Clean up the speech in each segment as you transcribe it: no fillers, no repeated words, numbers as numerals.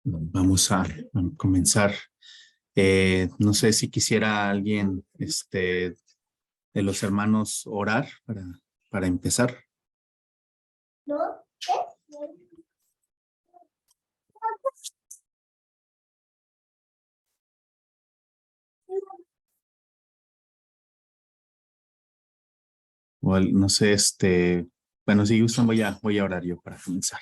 Vamos a comenzar. No sé si quisiera alguien de los hermanos orar para empezar. ¿No? O no sé, bueno, si gustan, voy a orar yo para comenzar.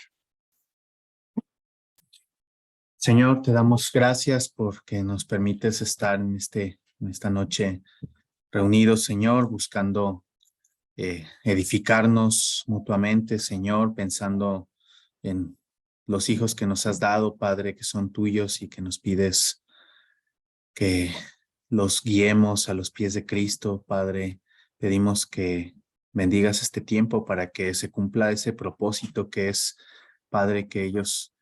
Señor, te damos gracias porque nos permites estar en esta noche reunidos, Señor, buscando edificarnos mutuamente, Señor, pensando en los hijos que nos has dado, Padre, que son tuyos y que nos pides que los guiemos a los pies de Cristo, Padre. Pedimos que bendigas este tiempo para que se cumpla ese propósito que es, Padre, que ellos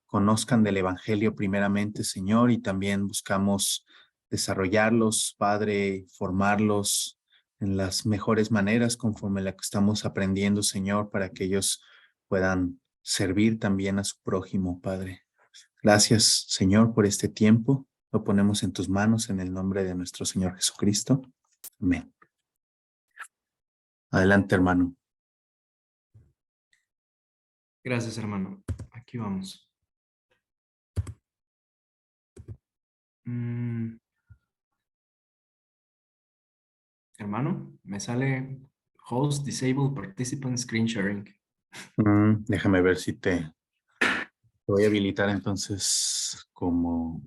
conozcan del Evangelio primeramente, Señor, y también buscamos desarrollarlos, Padre, formarlos en las mejores maneras conforme la que estamos aprendiendo, Señor, para que ellos puedan servir también a su prójimo, Padre. Gracias, Señor, por este tiempo. Lo ponemos en tus manos en el nombre de nuestro Señor Jesucristo. Amén. Adelante, hermano. Gracias, hermano. Aquí vamos. Hermano, me sale host disable participant screen sharing. Déjame ver si te voy a habilitar entonces como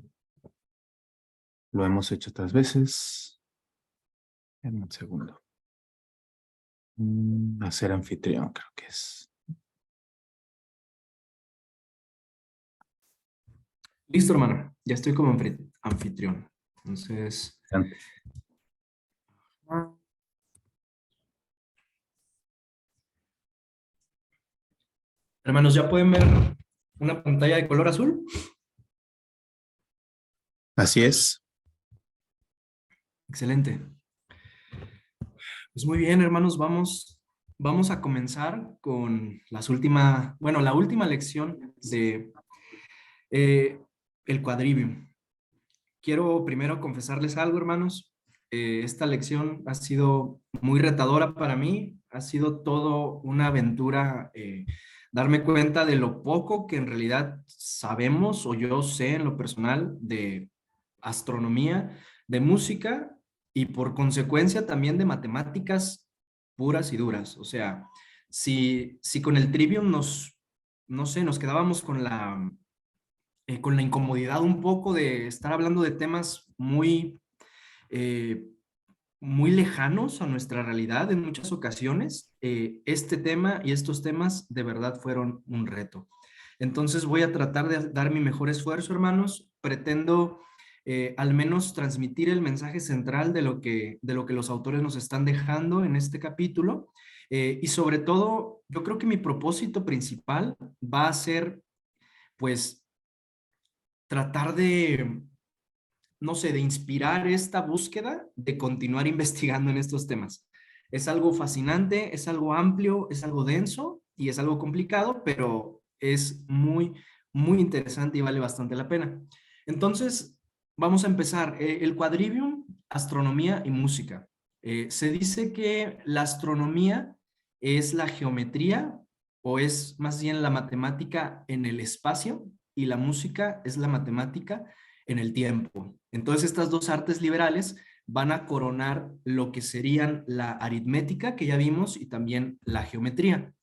lo hemos hecho otras veces. En un segundo. Hacer anfitrión, creo que es. Listo, hermano. Ya estoy como anfitrión. Entonces... Hermanos, ¿ya pueden ver una pantalla de color azul? Así es. Excelente. Pues muy bien, hermanos, vamos a comenzar con la última lección de el quadrivium. Quiero primero confesarles algo, hermanos. Esta lección ha sido muy retadora para mí. Ha sido todo una aventura darme cuenta de lo poco que en realidad sabemos o yo sé en lo personal de astronomía, de música y por consecuencia también de matemáticas puras y duras. O sea, si con el trivium no sé, nos quedábamos con la incomodidad un poco de estar hablando de temas eh, muy lejanos a nuestra realidad en muchas ocasiones. Este tema y estos temas de verdad fueron un reto. Entonces voy a tratar de dar mi mejor esfuerzo, hermanos. Pretendo al menos transmitir el mensaje central de lo que los autores nos están dejando en este capítulo. Y sobre todo, yo creo que mi propósito principal va a ser, pues, tratar de, no sé, de inspirar esta búsqueda de continuar investigando en estos temas. Es algo fascinante, es algo amplio, es algo denso y es algo complicado, pero es muy, muy interesante y vale bastante la pena. Entonces, vamos a empezar. El quadrivium, astronomía y música. Se dice que la astronomía es la geometría o es más bien la matemática en el espacio y la música es la matemática en el tiempo. Entonces estas dos artes liberales van a coronar lo que serían la aritmética que ya vimos y también la geometría.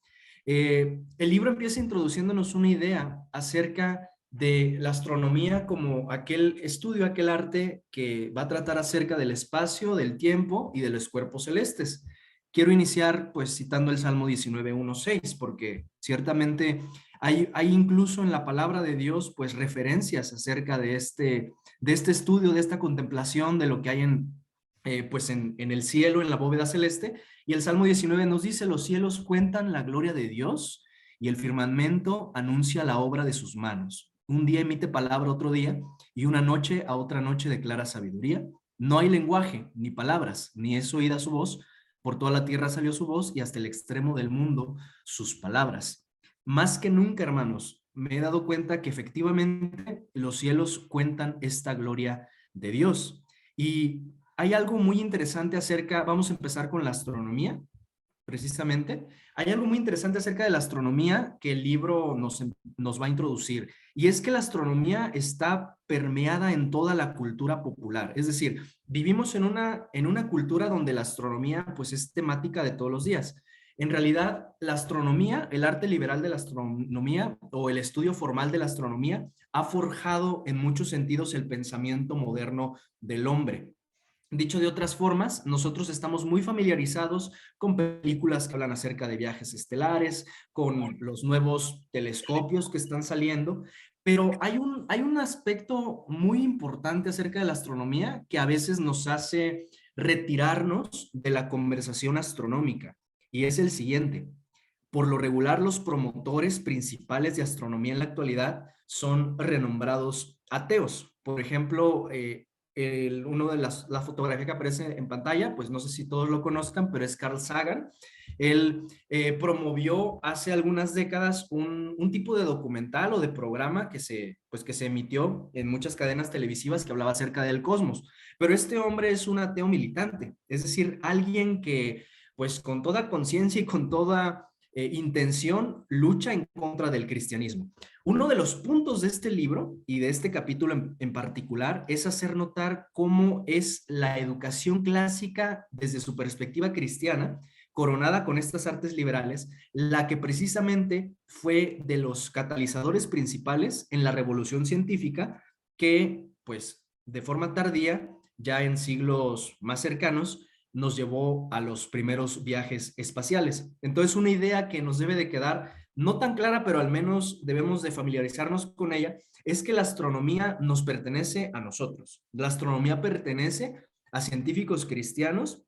El libro empieza introduciéndonos una idea acerca de la astronomía como aquel estudio, aquel arte que va a tratar acerca del espacio, del tiempo y de los cuerpos celestes. Quiero iniciar pues citando el Salmo 19:1-6 porque ciertamente hay incluso en la palabra de Dios pues referencias acerca de este estudio, de esta contemplación de lo que hay en el cielo, en la bóveda celeste. Y el Salmo 19 nos dice: los cielos cuentan la gloria de Dios y el firmamento anuncia la obra de sus manos. Un día emite palabra otro día y una noche a otra noche declara sabiduría. No hay lenguaje, ni palabras, ni es oída su voz. Por toda la tierra salió su voz y hasta el extremo del mundo sus palabras. Más que nunca, hermanos, me he dado cuenta que efectivamente los cielos cuentan esta gloria de Dios. Y hay algo muy interesante acerca, vamos a empezar con la astronomía, precisamente. Hay algo muy interesante acerca de la astronomía que el libro nos va a introducir, y es que la astronomía está permeada en toda la cultura popular. Es decir, vivimos en una cultura donde la astronomía pues es temática de todos los días. En realidad, la astronomía, el arte liberal de la astronomía o el estudio formal de la astronomía ha forjado en muchos sentidos el pensamiento moderno del hombre. Dicho de otras formas, nosotros estamos muy familiarizados con películas que hablan acerca de viajes estelares, con los nuevos telescopios que están saliendo, pero hay un aspecto muy importante acerca de la astronomía que a veces nos hace retirarnos de la conversación astronómica, y es el siguiente. Por lo regular, los promotores principales de astronomía en la actualidad son renombrados ateos. Por ejemplo, uno de la fotografía que aparece en pantalla, pues no sé si todos lo conozcan, pero es Carl Sagan. Él promovió hace algunas décadas un tipo de documental o de programa pues que se emitió en muchas cadenas televisivas que hablaba acerca del cosmos. Pero este hombre es un ateo militante, es decir, alguien que pues con toda conciencia y con toda intención lucha en contra del cristianismo. Uno de los puntos de este libro y de este capítulo en particular es hacer notar cómo es la educación clásica desde su perspectiva cristiana, coronada con estas artes liberales, la que precisamente fue de los catalizadores principales en la revolución científica que, pues, de forma tardía, ya en siglos más cercanos, nos llevó a los primeros viajes espaciales. Entonces, una idea que nos debe de quedar no tan clara, pero al menos debemos de familiarizarnos con ella, es que la astronomía nos pertenece a nosotros. La astronomía pertenece a científicos cristianos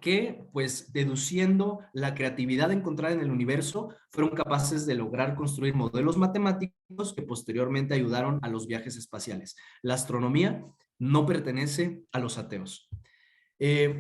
que, pues, deduciendo la creatividad encontrada en el universo, fueron capaces de lograr construir modelos matemáticos que posteriormente ayudaron a los viajes espaciales. La astronomía no pertenece a los ateos.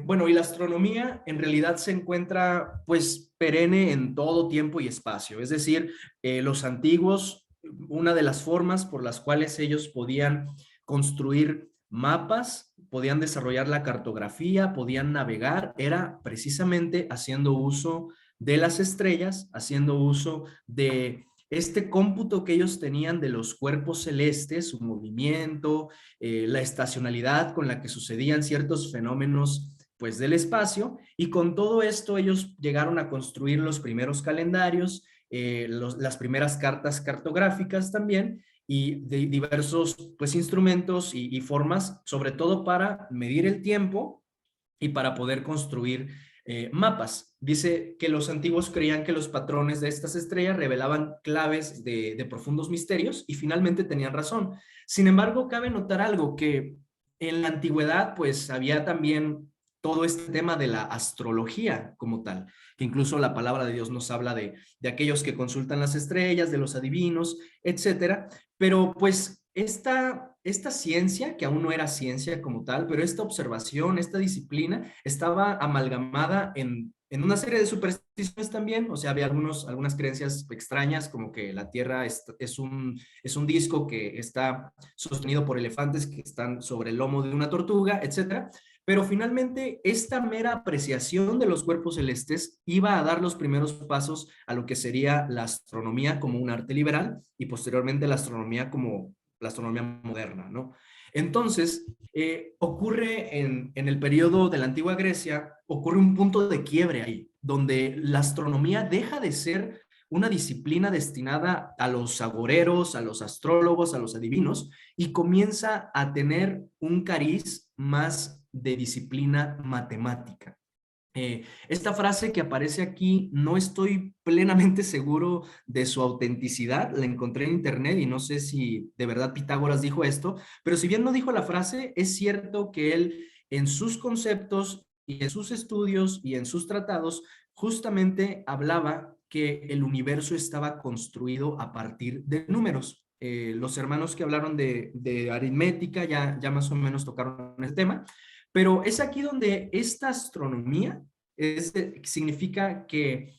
Bueno, y la astronomía en realidad se encuentra pues perenne en todo tiempo y espacio. Es decir, los antiguos, una de las formas por las cuales ellos podían construir mapas, podían desarrollar la cartografía, podían navegar, era precisamente haciendo uso de las estrellas, haciendo uso de este cómputo que ellos tenían de los cuerpos celestes, su movimiento, la estacionalidad con la que sucedían ciertos fenómenos pues del espacio, y con todo esto ellos llegaron a construir los primeros calendarios, las primeras cartas cartográficas también, y de diversos pues instrumentos y formas, sobre todo para medir el tiempo y para poder construir mapas. Dice que los antiguos creían que los patrones de estas estrellas revelaban claves de profundos misterios, y finalmente tenían razón. Sin embargo, cabe notar algo, que en la antigüedad pues había también todo este tema de la astrología como tal, que incluso la palabra de Dios nos habla de aquellos que consultan las estrellas, de los adivinos, etcétera. Pero pues esta ciencia, que aún no era ciencia como tal, pero esta observación, esta disciplina, estaba amalgamada en una serie de supersticiones también. O sea, había algunas creencias extrañas, como que la Tierra es un disco que está sostenido por elefantes que están sobre el lomo de una tortuga, etcétera. Pero finalmente esta mera apreciación de los cuerpos celestes iba a dar los primeros pasos a lo que sería la astronomía como un arte liberal, y posteriormente la astronomía como la astronomía moderna, ¿no? Entonces, ocurre en el periodo de la antigua Grecia, ocurre un punto de quiebre ahí, donde la astronomía deja de ser una disciplina destinada a los agoreros, a los astrólogos, a los adivinos, y comienza a tener un cariz más de disciplina matemática. Esta frase que aparece aquí, no estoy plenamente seguro de su autenticidad, la encontré en internet y no sé si de verdad Pitágoras dijo esto, pero si bien no dijo la frase, es cierto que él en sus conceptos y en sus estudios y en sus tratados justamente hablaba que el universo estaba construido a partir de números. Los hermanos que hablaron de aritmética ya más o menos tocaron el tema, pero es aquí donde esta astronomía significa que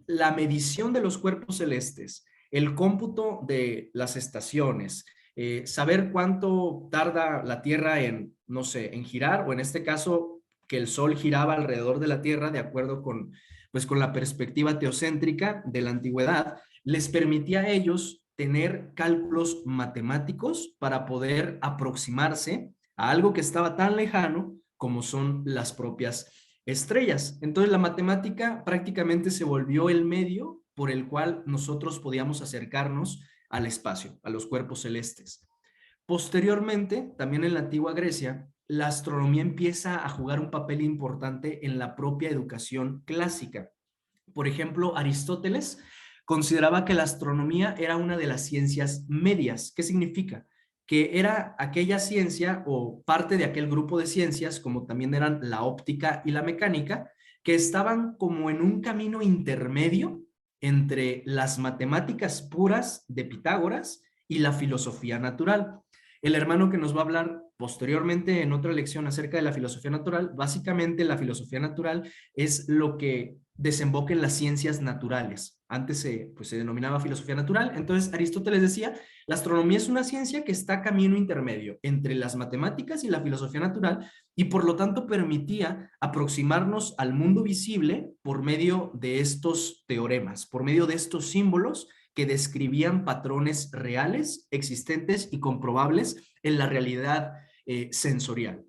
la medición de los cuerpos celestes, el cómputo de las estaciones, saber cuánto tarda la Tierra en, no sé, en girar, o en este caso, que el Sol giraba alrededor de la Tierra de acuerdo con, pues, con la perspectiva teocéntrica de la antigüedad, les permitía a ellos tener cálculos matemáticos para poder aproximarse a algo que estaba tan lejano como son las propias estrellas. Entonces la matemática prácticamente se volvió el medio por el cual nosotros podíamos acercarnos al espacio, a los cuerpos celestes. Posteriormente, también en la antigua Grecia, la astronomía empieza a jugar un papel importante en la propia educación clásica. Por ejemplo, Aristóteles consideraba que la astronomía era una de las ciencias medias. ¿Qué significa? Que era aquella ciencia o parte de aquel grupo de ciencias, como también eran la óptica y la mecánica, que estaban como en un camino intermedio entre las matemáticas puras de Pitágoras y la filosofía natural. El hermano que nos va a hablar posteriormente en otra lección acerca de la filosofía natural, básicamente la filosofía natural es lo que desemboca en las ciencias naturales. Antes se denominaba filosofía natural. Entonces Aristóteles decía, la astronomía es una ciencia que está camino intermedio entre las matemáticas y la filosofía natural y por lo tanto permitía aproximarnos al mundo visible por medio de estos teoremas, por medio de estos símbolos que describían patrones reales, existentes y comprobables en la realidad sensorial.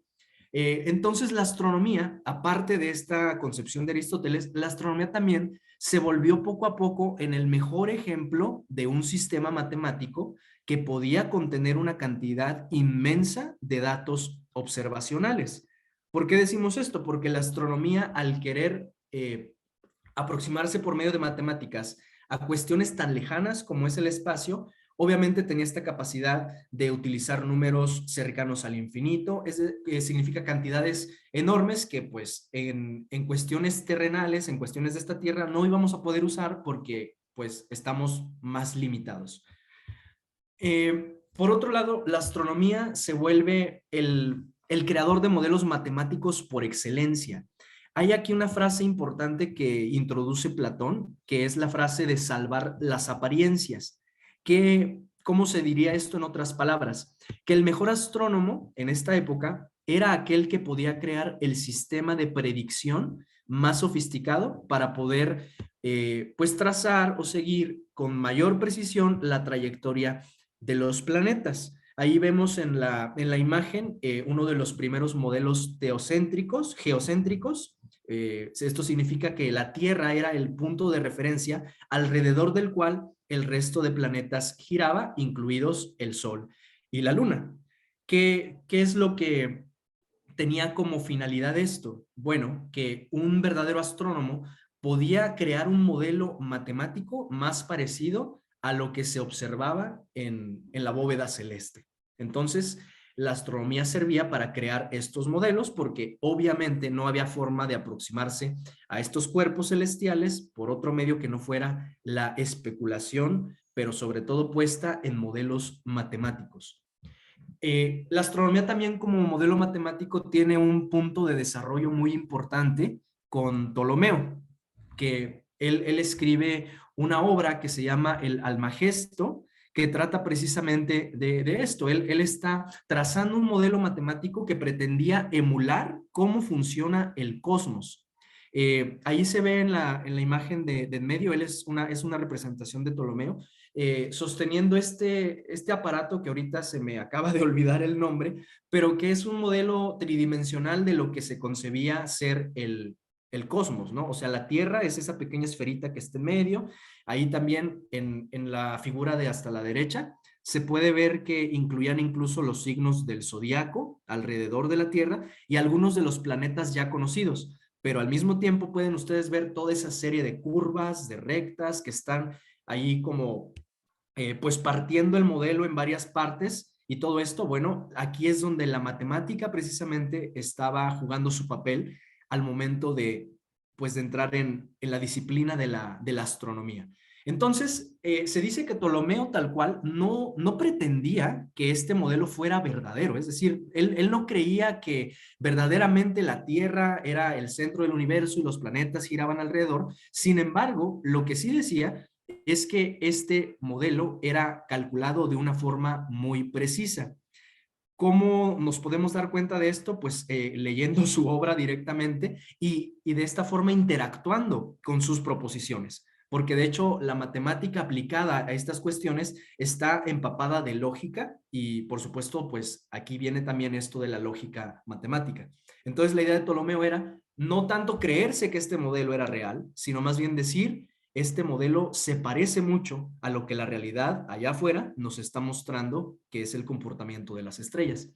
Entonces la astronomía, aparte de esta concepción de Aristóteles, la astronomía también se volvió poco a poco en el mejor ejemplo de un sistema matemático que podía contener una cantidad inmensa de datos observacionales. ¿Por qué decimos esto? Porque la astronomía, al querer aproximarse por medio de matemáticas a cuestiones tan lejanas como es el espacio, obviamente tenía esta capacidad de utilizar números cercanos al infinito, significa cantidades enormes que pues en cuestiones terrenales, en cuestiones de esta tierra, no íbamos a poder usar porque pues estamos más limitados. Por otro lado, la astronomía se vuelve el creador de modelos matemáticos por excelencia. Hay aquí una frase importante que introduce Platón, que es la frase de salvar las apariencias. ¿Cómo se diría esto en otras palabras? Que el mejor astrónomo en esta época era aquel que podía crear el sistema de predicción más sofisticado para poder pues trazar o seguir con mayor precisión la trayectoria de los planetas. Ahí vemos en la imagen uno de los primeros modelos teocéntricos, geocéntricos. Esto significa que la Tierra era el punto de referencia alrededor del cual el resto de planetas giraba, incluidos el Sol y la Luna. ¿Qué es lo que tenía como finalidad esto? Bueno, que un verdadero astrónomo podía crear un modelo matemático más parecido a lo que se observaba en la bóveda celeste. Entonces, la astronomía servía para crear estos modelos porque obviamente no había forma de aproximarse a estos cuerpos celestiales por otro medio que no fuera la especulación, pero sobre todo puesta en modelos matemáticos. La astronomía también como modelo matemático tiene un punto de desarrollo muy importante con Ptolomeo, que él escribe una obra que se llama el Almagesto, que trata precisamente de esto. Él está trazando un modelo matemático que pretendía emular cómo funciona el cosmos. Ahí se ve en la imagen de en medio, él es una representación de Ptolomeo, sosteniendo este aparato que ahorita se me acaba de olvidar el nombre, pero que es un modelo tridimensional de lo que se concebía ser el cosmos, ¿no? O sea, la Tierra es esa pequeña esferita que está en medio. Ahí también en la figura de hasta la derecha se puede ver que incluían incluso los signos del zodiaco alrededor de la Tierra y algunos de los planetas ya conocidos, pero al mismo tiempo pueden ustedes ver toda esa serie de curvas, de rectas que están ahí como pues partiendo el modelo en varias partes y todo esto, bueno, aquí es donde la matemática precisamente estaba jugando su papel al momento de, pues, de entrar en la disciplina de la astronomía. Entonces, se dice que Ptolomeo tal cual no pretendía que este modelo fuera verdadero, es decir, él no creía que verdaderamente la Tierra era el centro del universo y los planetas giraban alrededor. Sin embargo, lo que sí decía es que este modelo era calculado de una forma muy precisa. ¿Cómo nos podemos dar cuenta de esto? Pues leyendo su obra directamente y de esta forma interactuando con sus proposiciones. Porque de hecho la matemática aplicada a estas cuestiones está empapada de lógica y por supuesto pues aquí viene también esto de la lógica matemática. Entonces la idea de Ptolomeo era no tanto creerse que este modelo era real, sino más bien decir este modelo se parece mucho a lo que la realidad allá afuera nos está mostrando que es el comportamiento de las estrellas.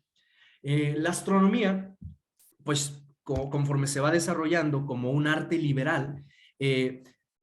La astronomía, pues conforme se va desarrollando como un arte liberal,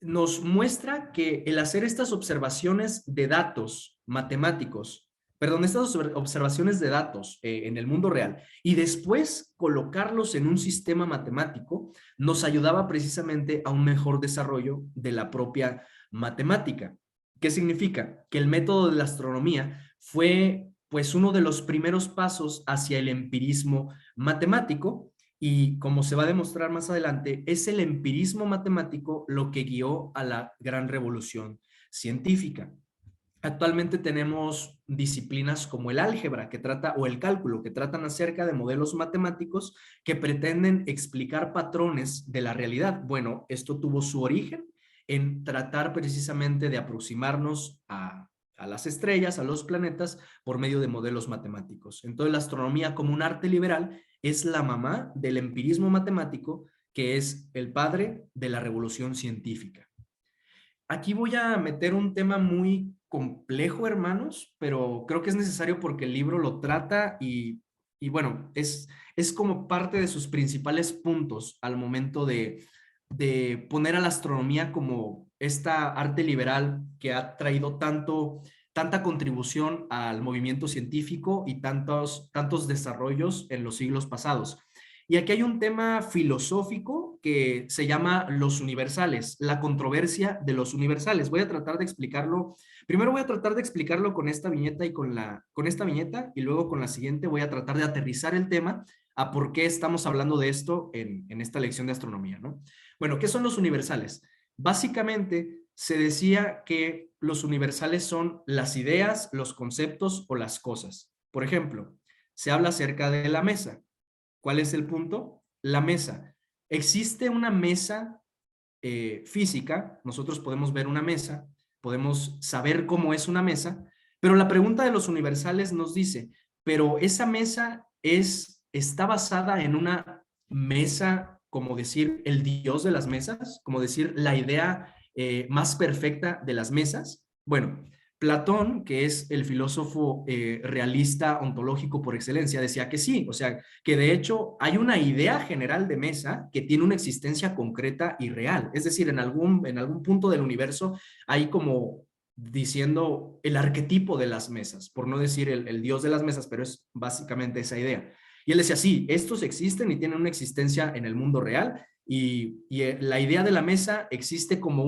nos muestra que el hacer estas observaciones de datos matemáticos, perdón, estas observaciones de datos en el mundo real y después colocarlos en un sistema matemático, nos ayudaba precisamente a un mejor desarrollo de la propia matemática. ¿Qué significa? Que el método de la astronomía fue pues uno de los primeros pasos hacia el empirismo matemático y como se va a demostrar más adelante, es el empirismo matemático lo que guió a la gran revolución científica. Actualmente tenemos disciplinas como el álgebra que trata o el cálculo que tratan acerca de modelos matemáticos que pretenden explicar patrones de la realidad. Bueno, esto tuvo su origen en tratar precisamente de aproximarnos a las estrellas, a los planetas, por medio de modelos matemáticos. Entonces la astronomía como un arte liberal es la mamá del empirismo matemático, que es el padre de la revolución científica. Aquí voy a meter un tema muy complejo, hermanos, pero creo que es necesario porque el libro lo trata y bueno, es como parte de sus principales puntos al momento de poner a la astronomía como esta arte liberal que ha traído tanta contribución al movimiento científico y tantos desarrollos en los siglos pasados. Y aquí hay un tema filosófico que se llama los universales, la controversia de los universales. Voy a tratar de explicarlo. Primero voy a tratar de explicarlo con esta viñeta y con esta viñeta y luego con la siguiente voy a tratar de aterrizar el tema a por qué estamos hablando de esto en esta lección de astronomía, ¿no? Bueno, ¿qué son los universales? Básicamente se decía que los universales son las ideas, los conceptos o las cosas. Por ejemplo, se habla acerca de la mesa. ¿Cuál es el punto? La mesa. Existe una mesa física, nosotros podemos ver una mesa, podemos saber cómo es una mesa, pero la pregunta de los universales nos dice, pero esa mesa está basada en una mesa, como decir, el dios de las mesas, como decir, la idea más perfecta de las mesas. Bueno, Platón, que es el filósofo realista ontológico por excelencia, decía que sí, o sea, que de hecho hay una idea general de mesa que tiene una existencia concreta y real. Es decir, en algún punto del universo hay como diciendo el arquetipo de las mesas, por no decir el dios de las mesas, pero es básicamente esa idea. Y él decía, sí, estos existen y tienen una existencia en el mundo real y la idea de la mesa existe como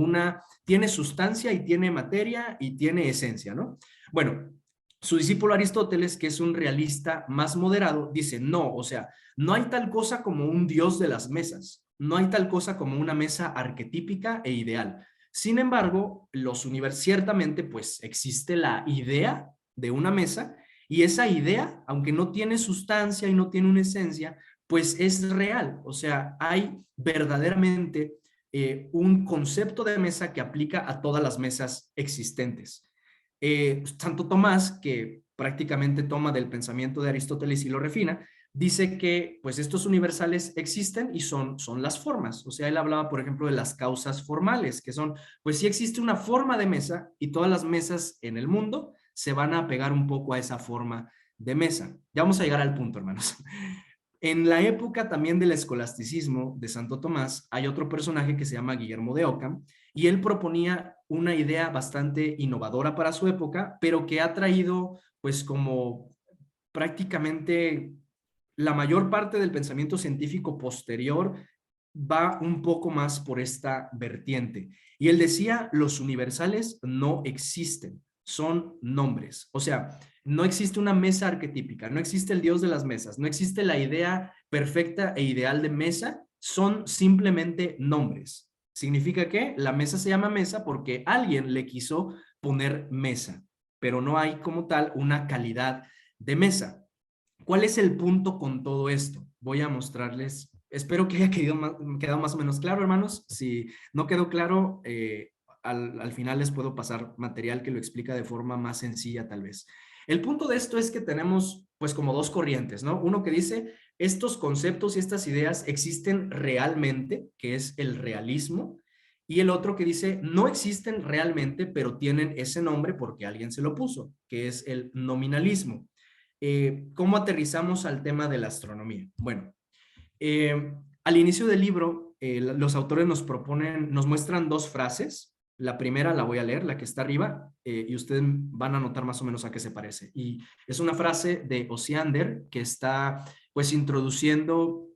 tiene sustancia y tiene materia y tiene esencia, ¿no? Bueno, su discípulo Aristóteles, que es un realista más moderado, dice, no, o sea, no hay tal cosa como un dios de las mesas, no hay tal cosa como una mesa arquetípica e ideal. Sin embargo, ciertamente, pues existe la idea de una mesa y esa idea, aunque no tiene sustancia y no tiene una esencia, pues es real. O sea, hay verdaderamente un concepto de mesa que aplica a todas las mesas existentes. Santo Tomás, que prácticamente toma del pensamiento de Aristóteles y lo refina, dice que pues estos universales existen y son las formas. O sea, él hablaba, por ejemplo, de las causas formales, que son, pues sí existe una forma de mesa y todas las mesas en el mundo se van a pegar un poco a esa forma de mesa. Ya vamos a llegar al punto, hermanos. En la época también del escolasticismo de Santo Tomás, hay otro personaje que se llama Guillermo de Ockham, y él proponía una idea bastante innovadora para su época, pero que ha traído pues como prácticamente la mayor parte del pensamiento científico posterior va un poco más por esta vertiente. Y él decía, los universales no existen, son nombres. O sea, no existe una mesa arquetípica, no existe el dios de las mesas, no existe la idea perfecta e ideal de mesa, son simplemente nombres. Significa que la mesa se llama mesa porque alguien le quiso poner mesa, pero no hay como tal una calidad de mesa. ¿Cuál es el punto con todo esto? Voy a mostrarles, espero que haya quedado más o menos claro, hermanos. Si no quedó claro, al final les puedo pasar material que lo explica de forma más sencilla tal vez. El punto de esto es que tenemos pues como dos corrientes, ¿no? Uno que dice, estos conceptos y estas ideas existen realmente, que es el realismo, y el otro que dice, no existen realmente, pero tienen ese nombre porque alguien se lo puso, que es el nominalismo. ¿Cómo aterrizamos al tema de la astronomía? Bueno, al inicio del libro, los autores nos muestran dos frases. La primera la voy a leer, la que está arriba, y ustedes van a notar más o menos a qué se parece. Y es una frase de Osiander que está pues introduciendo,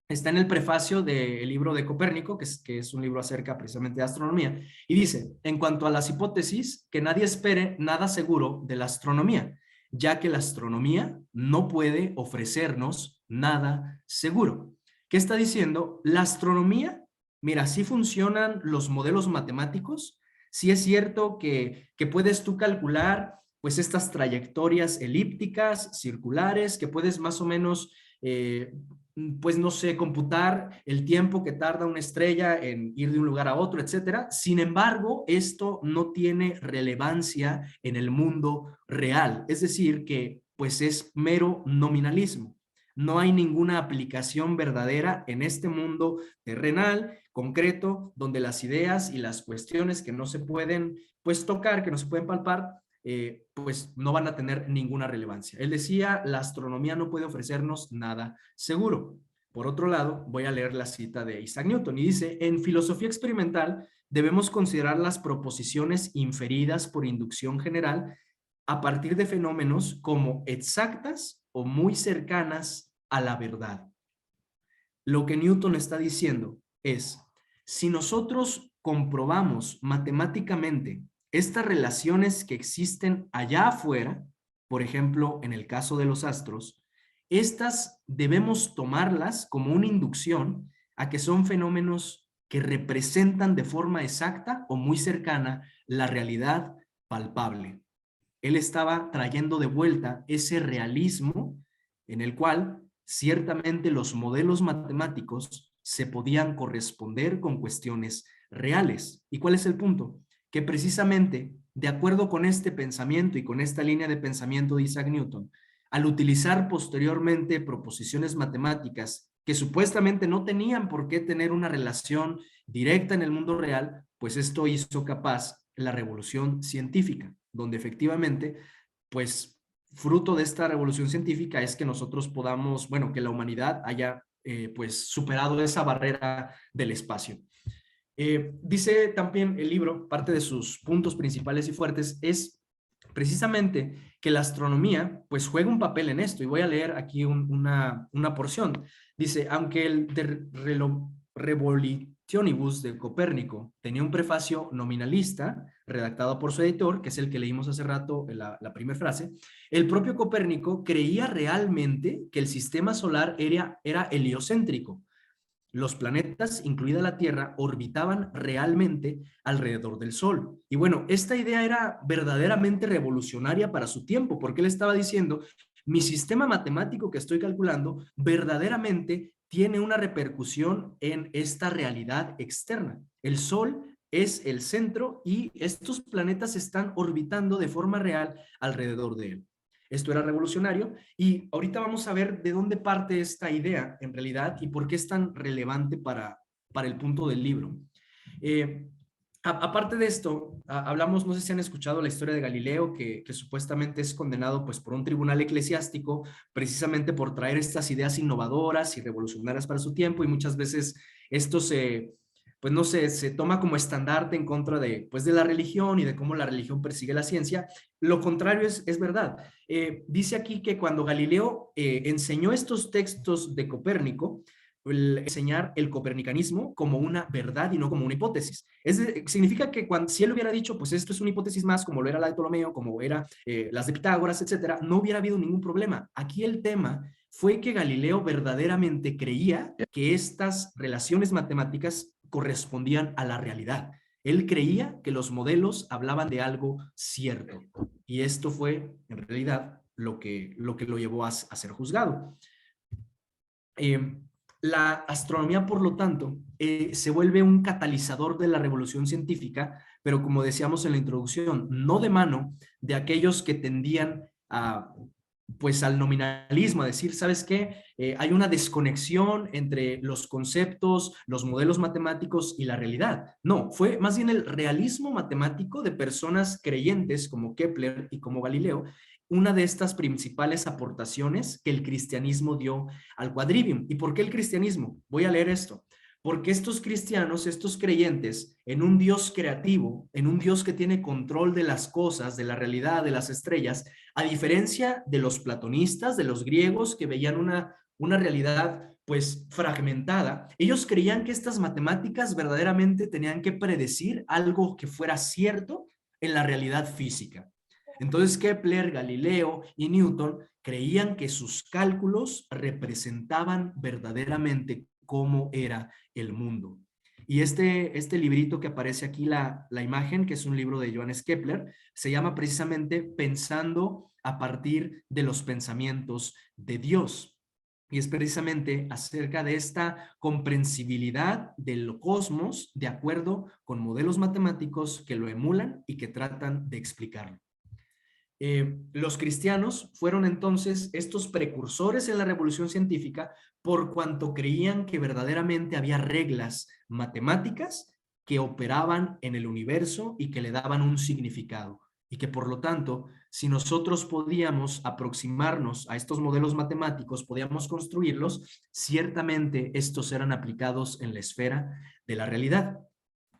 está en el prefacio del libro de Copérnico, que es un libro acerca precisamente de astronomía, y dice, en cuanto a las hipótesis, que nadie espere nada seguro de la astronomía, ya que la astronomía no puede ofrecernos nada seguro. ¿Qué está diciendo? La astronomía, mira, sí funcionan los modelos matemáticos, sí es cierto que puedes tú calcular pues estas trayectorias elípticas, circulares, que puedes más o menos, pues no sé, computar el tiempo que tarda una estrella en ir de un lugar a otro, etcétera. Sin embargo, esto no tiene relevancia en el mundo real, es decir, que pues es mero nominalismo. No hay ninguna aplicación verdadera en este mundo terrenal, concreto, donde las ideas y las cuestiones que no se pueden pues tocar, que no se pueden palpar, pues no van a tener ninguna relevancia. Él decía, la astronomía no puede ofrecernos nada seguro. Por otro lado, voy a leer la cita de Isaac Newton y dice, en filosofía experimental debemos considerar las proposiciones inferidas por inducción general a partir de fenómenos como exactas o muy cercanas a la verdad. Lo que Newton está diciendo es, si nosotros comprobamos matemáticamente estas relaciones que existen allá afuera, por ejemplo, en el caso de los astros, estas debemos tomarlas como una inducción a que son fenómenos que representan de forma exacta o muy cercana la realidad palpable. Él estaba trayendo de vuelta ese realismo en el cual ciertamente los modelos matemáticos se podían corresponder con cuestiones reales. ¿Y cuál es el punto? Que precisamente, de acuerdo con este pensamiento y con esta línea de pensamiento de Isaac Newton, al utilizar posteriormente proposiciones matemáticas que supuestamente no tenían por qué tener una relación directa en el mundo real, pues esto hizo capaz la revolución científica, donde efectivamente, pues fruto de esta revolución científica es que nosotros podamos, bueno, que la humanidad haya pues superado esa barrera del espacio. Dice también el libro, parte de sus puntos principales y fuertes es precisamente que la astronomía pues juega un papel en esto, y voy a leer aquí una porción. Dice, aunque el de Revolutionibus de Copérnico tenía un prefacio nominalista redactado por su editor, que es el que leímos hace rato, la primera frase, el propio Copérnico creía realmente que el sistema solar era heliocéntrico. Los planetas, incluida la Tierra, orbitaban realmente alrededor del Sol. Y bueno, esta idea era verdaderamente revolucionaria para su tiempo, porque él estaba diciendo, mi sistema matemático que estoy calculando verdaderamente tiene una repercusión en esta realidad externa. El Sol es el centro y estos planetas están orbitando de forma real alrededor de él. Esto era revolucionario y ahorita vamos a ver de dónde parte esta idea en realidad y por qué es tan relevante para el punto del libro. Aparte de esto, hablamos, no sé si han escuchado la historia de Galileo, que supuestamente es condenado pues por un tribunal eclesiástico precisamente por traer estas ideas innovadoras y revolucionarias para su tiempo, y muchas veces esto pues no sé, se toma como estandarte en contra de, pues de la religión y de cómo la religión persigue la ciencia. Lo contrario es verdad. Dice aquí que cuando Galileo enseñó estos textos de Copérnico, enseñar el copernicanismo como una verdad y no como una hipótesis. Significa que si él hubiera dicho, pues esto es una hipótesis más, como lo era la de Ptolomeo, como era las de Pitágoras, etcétera, no hubiera habido ningún problema. Aquí el tema fue que Galileo verdaderamente creía que estas relaciones matemáticas correspondían a la realidad. Él creía que los modelos hablaban de algo cierto. Y esto fue, en realidad, lo que lo llevó a ser juzgado. La astronomía, por lo tanto, se vuelve un catalizador de la revolución científica, pero como decíamos en la introducción, no de mano de aquellos que tendían pues al nominalismo, a decir, ¿sabes qué? Hay una desconexión entre los conceptos, los modelos matemáticos y la realidad. No, fue más bien el realismo matemático de personas creyentes como Kepler y como Galileo, una de estas principales aportaciones que el cristianismo dio al quadrivium. ¿Y por qué el cristianismo? Voy a leer esto. Porque estos cristianos, estos creyentes en un Dios creativo, en un Dios que tiene control de las cosas, de la realidad, de las estrellas, a diferencia de los platonistas, de los griegos que veían una realidad pues fragmentada, ellos creían que estas matemáticas verdaderamente tenían que predecir algo que fuera cierto en la realidad física. Entonces Kepler, Galileo y Newton creían que sus cálculos representaban verdaderamente cómo era el mundo. Y este librito que aparece aquí, la imagen, que es un libro de Johannes Kepler, se llama precisamente Pensando a partir de los pensamientos de Dios. Y es precisamente acerca de esta comprensibilidad del cosmos de acuerdo con modelos matemáticos que lo emulan y que tratan de explicarlo. Los cristianos fueron entonces estos precursores en la revolución científica por cuanto creían que verdaderamente había reglas matemáticas que operaban en el universo y que le daban un significado. Y que por lo tanto, si nosotros podíamos aproximarnos a estos modelos matemáticos, podíamos construirlos, ciertamente estos eran aplicados en la esfera de la realidad.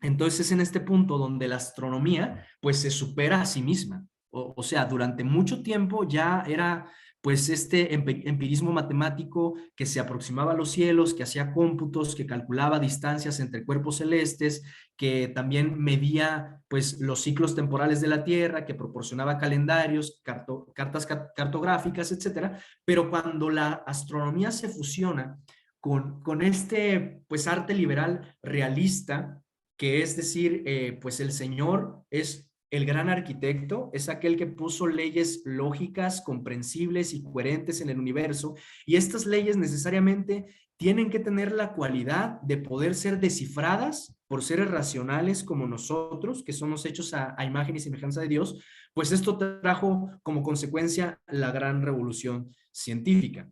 Entonces es en este punto donde la astronomía pues se supera a sí misma. O sea, durante mucho tiempo ya era pues este empirismo matemático que se aproximaba a los cielos, que hacía cómputos, que calculaba distancias entre cuerpos celestes, que también medía pues los ciclos temporales de la Tierra, que proporcionaba calendarios, cartas cartográficas, etcétera. Pero cuando la astronomía se fusiona con este pues arte liberal realista, que es decir, pues el Señor es el gran arquitecto, es aquel que puso leyes lógicas, comprensibles y coherentes en el universo, y estas leyes necesariamente tienen que tener la cualidad de poder ser descifradas por seres racionales como nosotros, que somos hechos a imagen y semejanza de Dios. Pues esto trajo como consecuencia la gran revolución científica.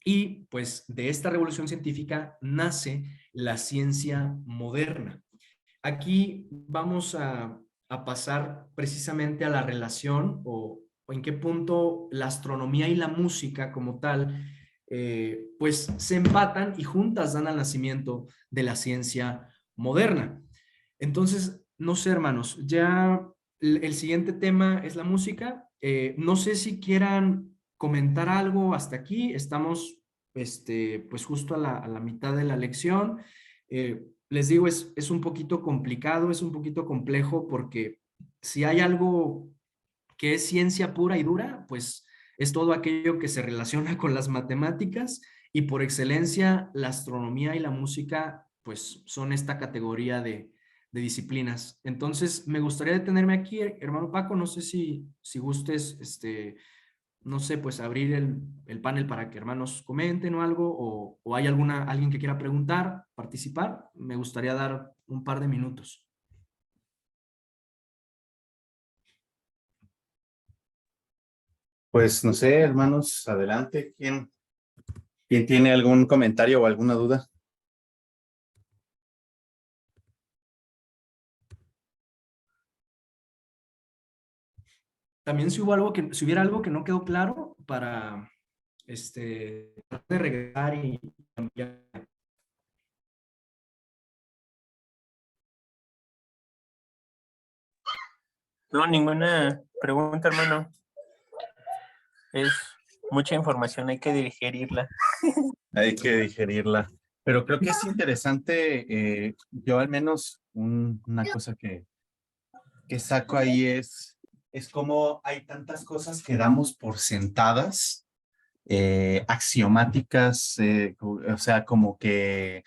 Y pues de esta revolución científica nace la ciencia moderna. Aquí vamos a pasar precisamente a la relación o en qué punto la astronomía y la música como tal pues se empatan y juntas dan al nacimiento de la ciencia moderna. Entonces, no sé, hermanos, ya el siguiente tema es la música. No sé si quieran comentar algo hasta aquí. Estamos pues justo a la mitad de la lección. Les digo, es un poquito complicado, es un poquito complejo porque si hay algo que es ciencia pura y dura, pues es todo aquello que se relaciona con las matemáticas y por excelencia la astronomía y la música pues son esta categoría de disciplinas. Entonces me gustaría detenerme aquí, hermano Paco, no sé si gustes, no sé, pues abrir el panel para que hermanos comenten o algo, o hay alguien que quiera preguntar, participar, me gustaría dar un par de minutos. Pues no sé, hermanos, adelante. ¿Quién tiene algún comentario o alguna duda? También si hubiera algo que no quedó claro para de regresar y cambiar. No, ninguna pregunta, hermano. Es mucha información, hay que digerirla. Hay que digerirla. Pero creo que es interesante, yo al menos una cosa que saco ahí es cómo hay tantas cosas que damos por sentadas, axiomáticas, o sea, como que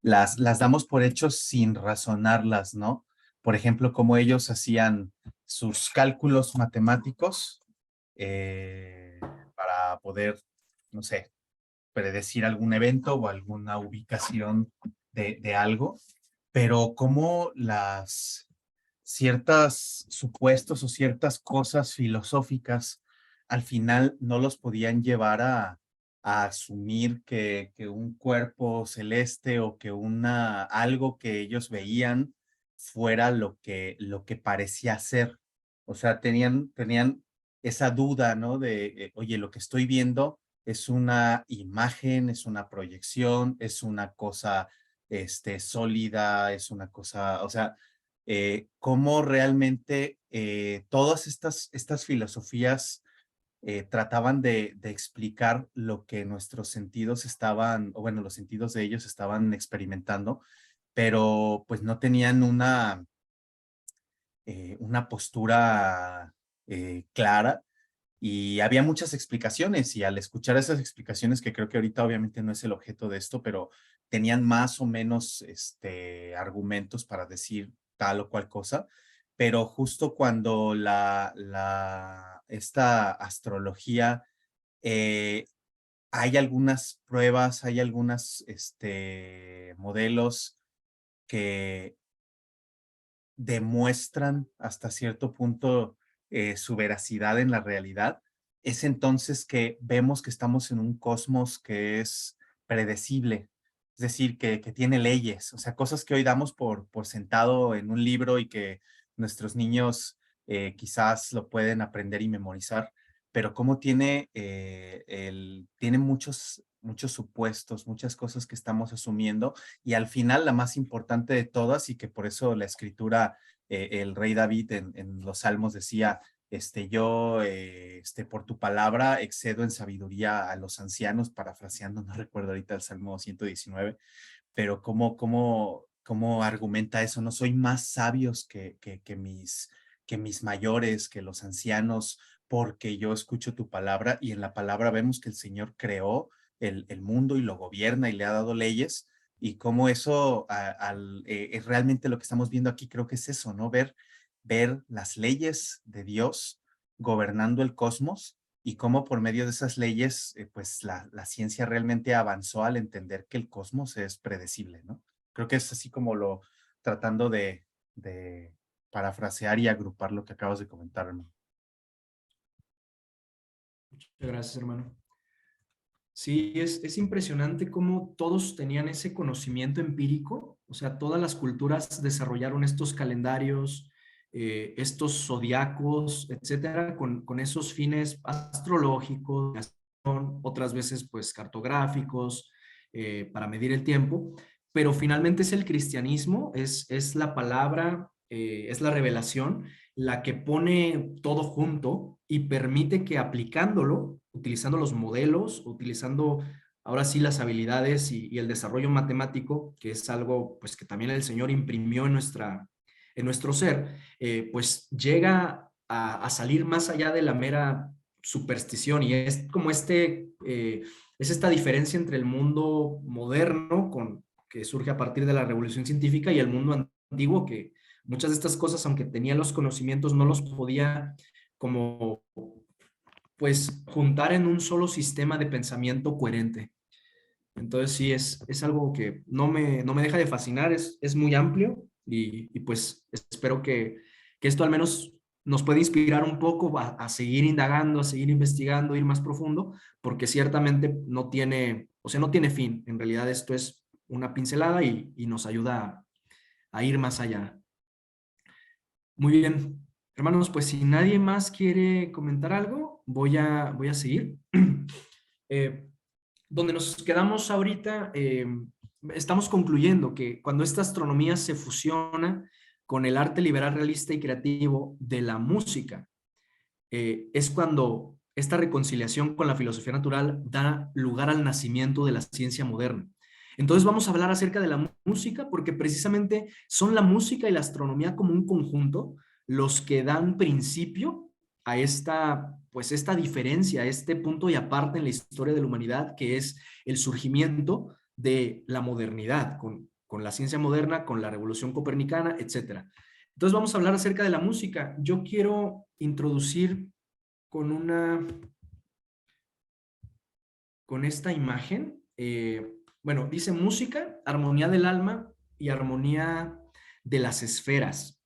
las damos por hechos sin razonarlas, ¿no? Por ejemplo, cómo ellos hacían sus cálculos matemáticos para poder, no sé, predecir algún evento o alguna ubicación de algo, pero cómo las ciertas supuestos o ciertas cosas filosóficas al final no los podían llevar a asumir que un cuerpo celeste o que algo que ellos veían fuera lo que parecía ser. O sea, tenían esa duda, ¿no? Oye, lo que estoy viendo es una imagen, es una proyección, es una cosa sólida, es una cosa, o sea, cómo realmente todas estas filosofías trataban de explicar lo que nuestros sentidos estaban, o bueno, los sentidos de ellos estaban experimentando, pero pues no tenían una postura clara y había muchas explicaciones y al escuchar esas explicaciones, que creo que ahorita obviamente no es el objeto de esto, pero tenían más o menos argumentos para decir tal o cual cosa, pero justo cuando esta astrología, eh, hay algunas pruebas, hay algunos modelos que demuestran hasta cierto punto su veracidad en la realidad, es entonces que vemos que estamos en un cosmos que es predecible, es decir, que tiene leyes, o sea, cosas que hoy damos por sentado en un libro y que nuestros niños quizás lo pueden aprender y memorizar, pero cómo tiene muchos supuestos, muchas cosas que estamos asumiendo y al final la más importante de todas y que por eso la escritura, el rey David en los Salmos decía, yo por tu palabra excedo en sabiduría a los ancianos, parafraseando, no recuerdo ahorita el Salmo 119, pero cómo argumenta eso, no soy más sabios que mis mayores, que los ancianos, porque yo escucho tu palabra y en la palabra vemos que el Señor creó el mundo y lo gobierna y le ha dado leyes y cómo eso es realmente lo que estamos viendo aquí, creo que es eso, ¿no? Ver las leyes de Dios gobernando el cosmos y cómo por medio de esas leyes, pues la ciencia realmente avanzó al entender que el cosmos es predecible, ¿no? Creo que es así como tratando de parafrasear y agrupar lo que acabas de comentar, ¿no? Muchas gracias, hermano. Sí, es impresionante cómo todos tenían ese conocimiento empírico, o sea, todas las culturas desarrollaron estos calendarios, estos zodiacos, etcétera, con esos fines astrológicos, otras veces pues cartográficos, para medir el tiempo, pero finalmente es el cristianismo, es la palabra, es la revelación la que pone todo junto y permite que aplicándolo, utilizando los modelos, utilizando ahora sí las habilidades y el desarrollo matemático, que es algo pues que también el Señor imprimió en nuestro ser, pues llega a salir más allá de la mera superstición y es como es esta diferencia entre el mundo moderno que surge a partir de la revolución científica y el mundo antiguo que muchas de estas cosas, aunque tenía los conocimientos, no los podía como pues juntar en un solo sistema de pensamiento coherente. Entonces sí, es algo que no me deja de fascinar, es muy amplio y pues espero que esto al menos nos puede inspirar un poco a seguir indagando, a seguir investigando, ir más profundo, porque ciertamente no tiene, o sea, no tiene fin. En realidad esto es una pincelada y nos ayuda a ir más allá. Muy bien, hermanos, pues si nadie más quiere comentar algo, voy a seguir. Eh, donde nos quedamos ahorita, estamos concluyendo que cuando esta astronomía se fusiona con el arte liberal, realista y creativo de la música, es cuando esta reconciliación con la filosofía natural da lugar al nacimiento de la ciencia moderna. Entonces vamos a hablar acerca de la música porque precisamente son la música y la astronomía como un conjunto los que dan principio a pues esta diferencia, a este punto y aparte en la historia de la humanidad que es el surgimiento de la modernidad con la ciencia moderna, con la revolución copernicana, etcétera. Entonces vamos a hablar acerca de la música. Yo quiero introducir con esta imagen. Bueno, dice música, armonía del alma y armonía de las esferas.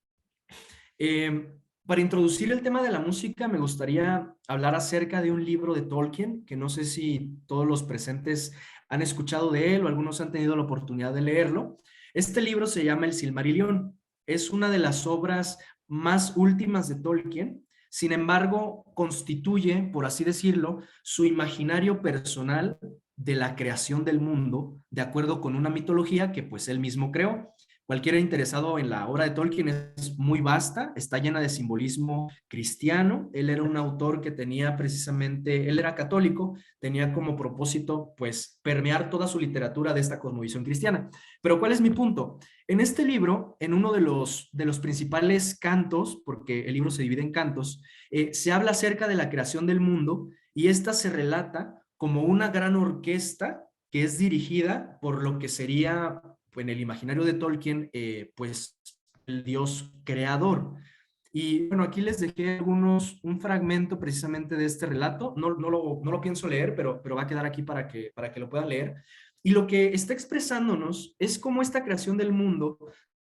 Para introducir el tema de la música, me gustaría hablar acerca de un libro de Tolkien, que no sé si todos los presentes han escuchado de él o algunos han tenido la oportunidad de leerlo. Este libro se llama El Silmarillion. Es una de las obras más últimas de Tolkien. Sin embargo, constituye, por así decirlo, su imaginario personal de la creación del mundo, de acuerdo con una mitología que pues él mismo creó. Cualquiera interesado en la obra de Tolkien es muy vasta, está llena de simbolismo cristiano. Él era un autor que tenía precisamente, él era católico, tenía como propósito pues permear toda su literatura de esta cosmovisión cristiana. Pero ¿cuál es mi punto? En este libro, en uno de los principales cantos, porque el libro se divide en cantos, se habla acerca de la creación del mundo y esta se relata como una gran orquesta que es dirigida por lo que sería en el imaginario de Tolkien, pues el dios creador. Y bueno, aquí les dejé un fragmento precisamente de este relato. No lo pienso leer, pero va a quedar aquí para que lo puedan leer. Y lo que está expresándonos es cómo esta creación del mundo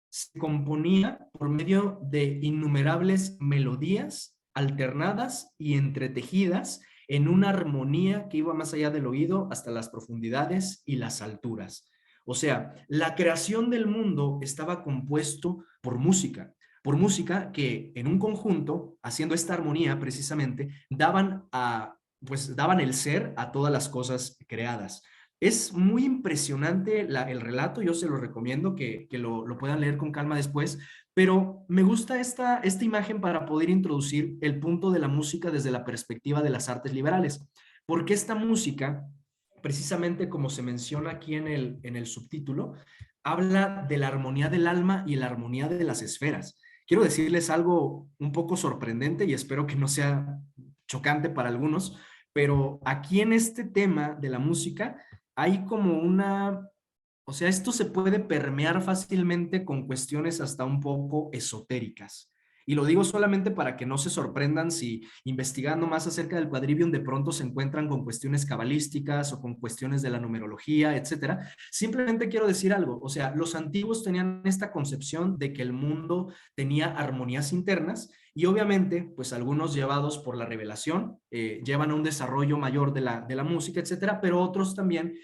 se componía por medio de innumerables melodías alternadas y entretejidas en una armonía que iba más allá del oído hasta las profundidades y las alturas. O sea, la creación del mundo estaba compuesto por música que en un conjunto, haciendo esta armonía precisamente, daban el ser a todas las cosas creadas. Es muy impresionante el relato, yo se lo recomiendo que lo puedan leer con calma después, pero me gusta esta imagen para poder introducir el punto de la música desde la perspectiva de las artes liberales, porque esta música, precisamente como se menciona aquí en el subtítulo, habla de la armonía del alma y la armonía de las esferas. Quiero decirles algo un poco sorprendente y espero que no sea chocante para algunos, pero aquí en este tema de la música hay como o sea, esto se puede permear fácilmente con cuestiones hasta un poco esotéricas. Y lo digo solamente para que no se sorprendan si investigando más acerca del quadrivium de pronto se encuentran con cuestiones cabalísticas o con cuestiones de la numerología, etcétera. Simplemente quiero decir algo, o sea, los antiguos tenían esta concepción de que el mundo tenía armonías internas y obviamente, pues algunos llevados por la revelación llevan a un desarrollo mayor de la música, etcétera, pero otros también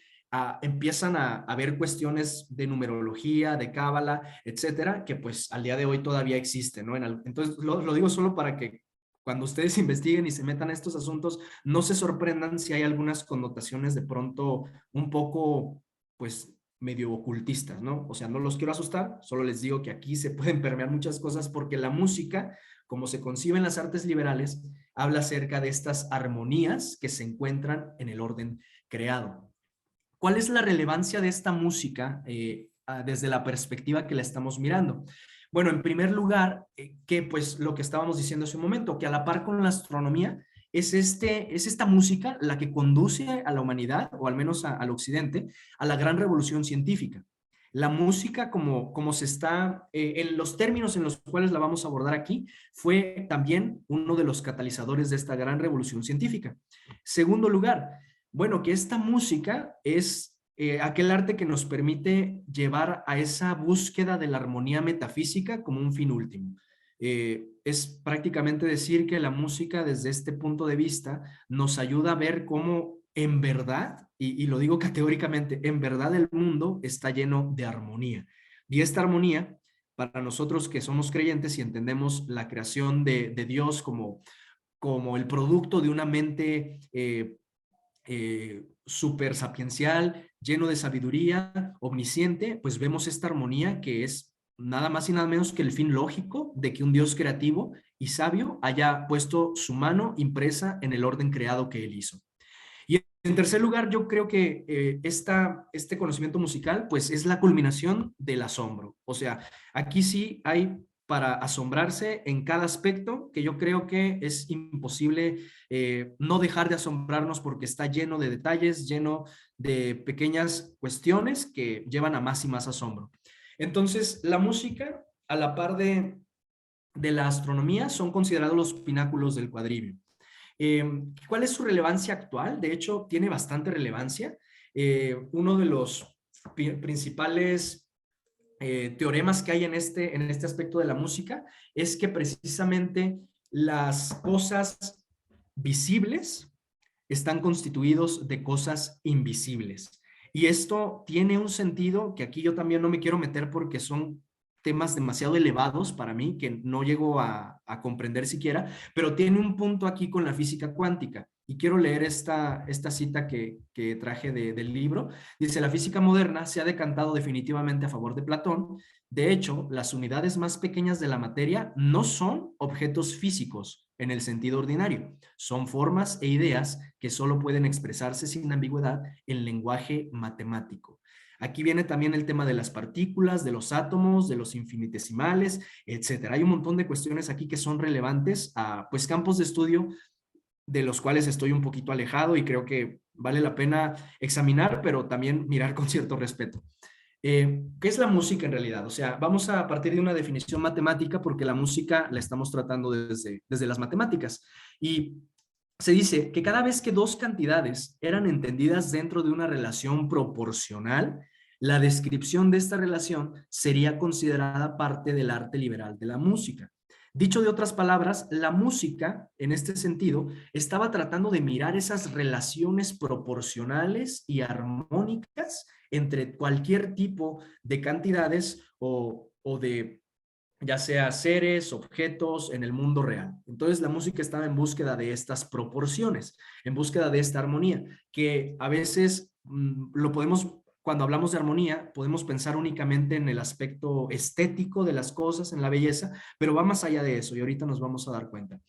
empiezan a ver cuestiones de numerología, de cábala, etcétera, que pues al día de hoy todavía existen, ¿no? Entonces lo digo solo para que cuando ustedes investiguen y se metan a estos asuntos, no se sorprendan si hay algunas connotaciones de pronto un poco, pues, medio ocultistas, ¿no? O sea, no los quiero asustar, solo les digo que aquí se pueden permear muchas cosas porque la música, como se concibe en las artes liberales, habla acerca de estas armonías que se encuentran en el orden creado. ¿Cuál es la relevancia de esta música desde la perspectiva que la estamos mirando? Bueno, en primer lugar, que pues lo que estábamos diciendo hace un momento, que a la par con la astronomía, es esta música la que conduce a la humanidad, o al menos al occidente, a la gran revolución científica. La música, como se está, en los términos en los cuales la vamos a abordar aquí, fue también uno de los catalizadores de esta gran revolución científica. Segundo lugar, bueno, que esta música es aquel arte que nos permite llevar a esa búsqueda de la armonía metafísica como un fin último. Es prácticamente decir que la música desde este punto de vista nos ayuda a ver cómo en verdad, y lo digo categóricamente, en verdad el mundo está lleno de armonía. Y esta armonía, para nosotros que somos creyentes y entendemos la creación de Dios como el producto de una mente súper sapiencial, lleno de sabiduría, omnisciente, pues vemos esta armonía que es nada más y nada menos que el fin lógico de que un Dios creativo y sabio haya puesto su mano impresa en el orden creado que él hizo. Y en tercer lugar, yo creo que este conocimiento musical pues es la culminación del asombro. O sea, aquí sí hay para asombrarse en cada aspecto, que yo creo que es imposible no dejar de asombrarnos porque está lleno de detalles, lleno de pequeñas cuestiones que llevan a más y más asombro. Entonces, la música, a la par de la astronomía, son considerados los pináculos del cuadrivio. ¿Cuál es su relevancia actual? De hecho, tiene bastante relevancia. Uno de los principales teoremas que hay en este aspecto de la música es que precisamente las cosas visibles están constituidos de cosas invisibles. Y esto tiene un sentido que aquí yo también no me quiero meter porque son temas demasiado elevados para mí que no llego a comprender siquiera, pero tiene un punto aquí con la física cuántica. Y quiero leer esta cita que traje del libro. Dice, la física moderna se ha decantado definitivamente a favor de Platón. De hecho, las unidades más pequeñas de la materia no son objetos físicos en el sentido ordinario. Son formas e ideas que solo pueden expresarse sin ambigüedad en lenguaje matemático. Aquí viene también el tema de las partículas, de los átomos, de los infinitesimales, etcétera. Hay un montón de cuestiones aquí que son relevantes a pues campos de estudio de los cuales estoy un poquito alejado y creo que vale la pena examinar, pero también mirar con cierto respeto. ¿Qué es la música en realidad? O sea, vamos a partir de una definición matemática porque la música la estamos tratando desde las matemáticas. Y se dice que cada vez que dos cantidades eran entendidas dentro de una relación proporcional, la descripción de esta relación sería considerada parte del arte liberal de la música. Dicho de otras palabras, la música, en este sentido, estaba tratando de mirar esas relaciones proporcionales y armónicas entre cualquier tipo de cantidades o de ya sea seres, objetos en el mundo real. Entonces la música estaba en búsqueda de estas proporciones, en búsqueda de esta armonía, que a veces lo podemos, cuando hablamos de armonía, podemos pensar únicamente en el aspecto estético de las cosas, en la belleza, pero va más allá de eso y ahorita nos vamos a dar cuenta.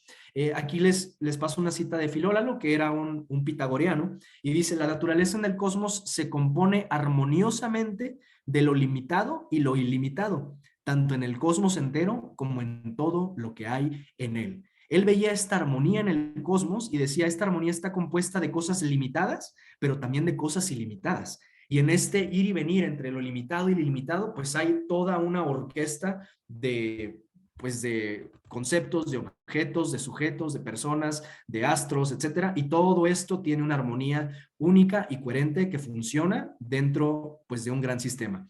Aquí les paso una cita de Filólalo, que era un pitagoriano, y dice, la naturaleza en el cosmos se compone armoniosamente de lo limitado y lo ilimitado, tanto en el cosmos entero como en todo lo que hay en él. Él veía esta armonía en el cosmos y decía, esta armonía está compuesta de cosas limitadas, pero también de cosas ilimitadas. Y en este ir y venir entre lo limitado y lo ilimitado, pues hay toda una orquesta de conceptos, de objetos, de sujetos, de personas, de astros, etcétera. Y todo esto tiene una armonía única y coherente que funciona dentro, pues, de un gran sistema.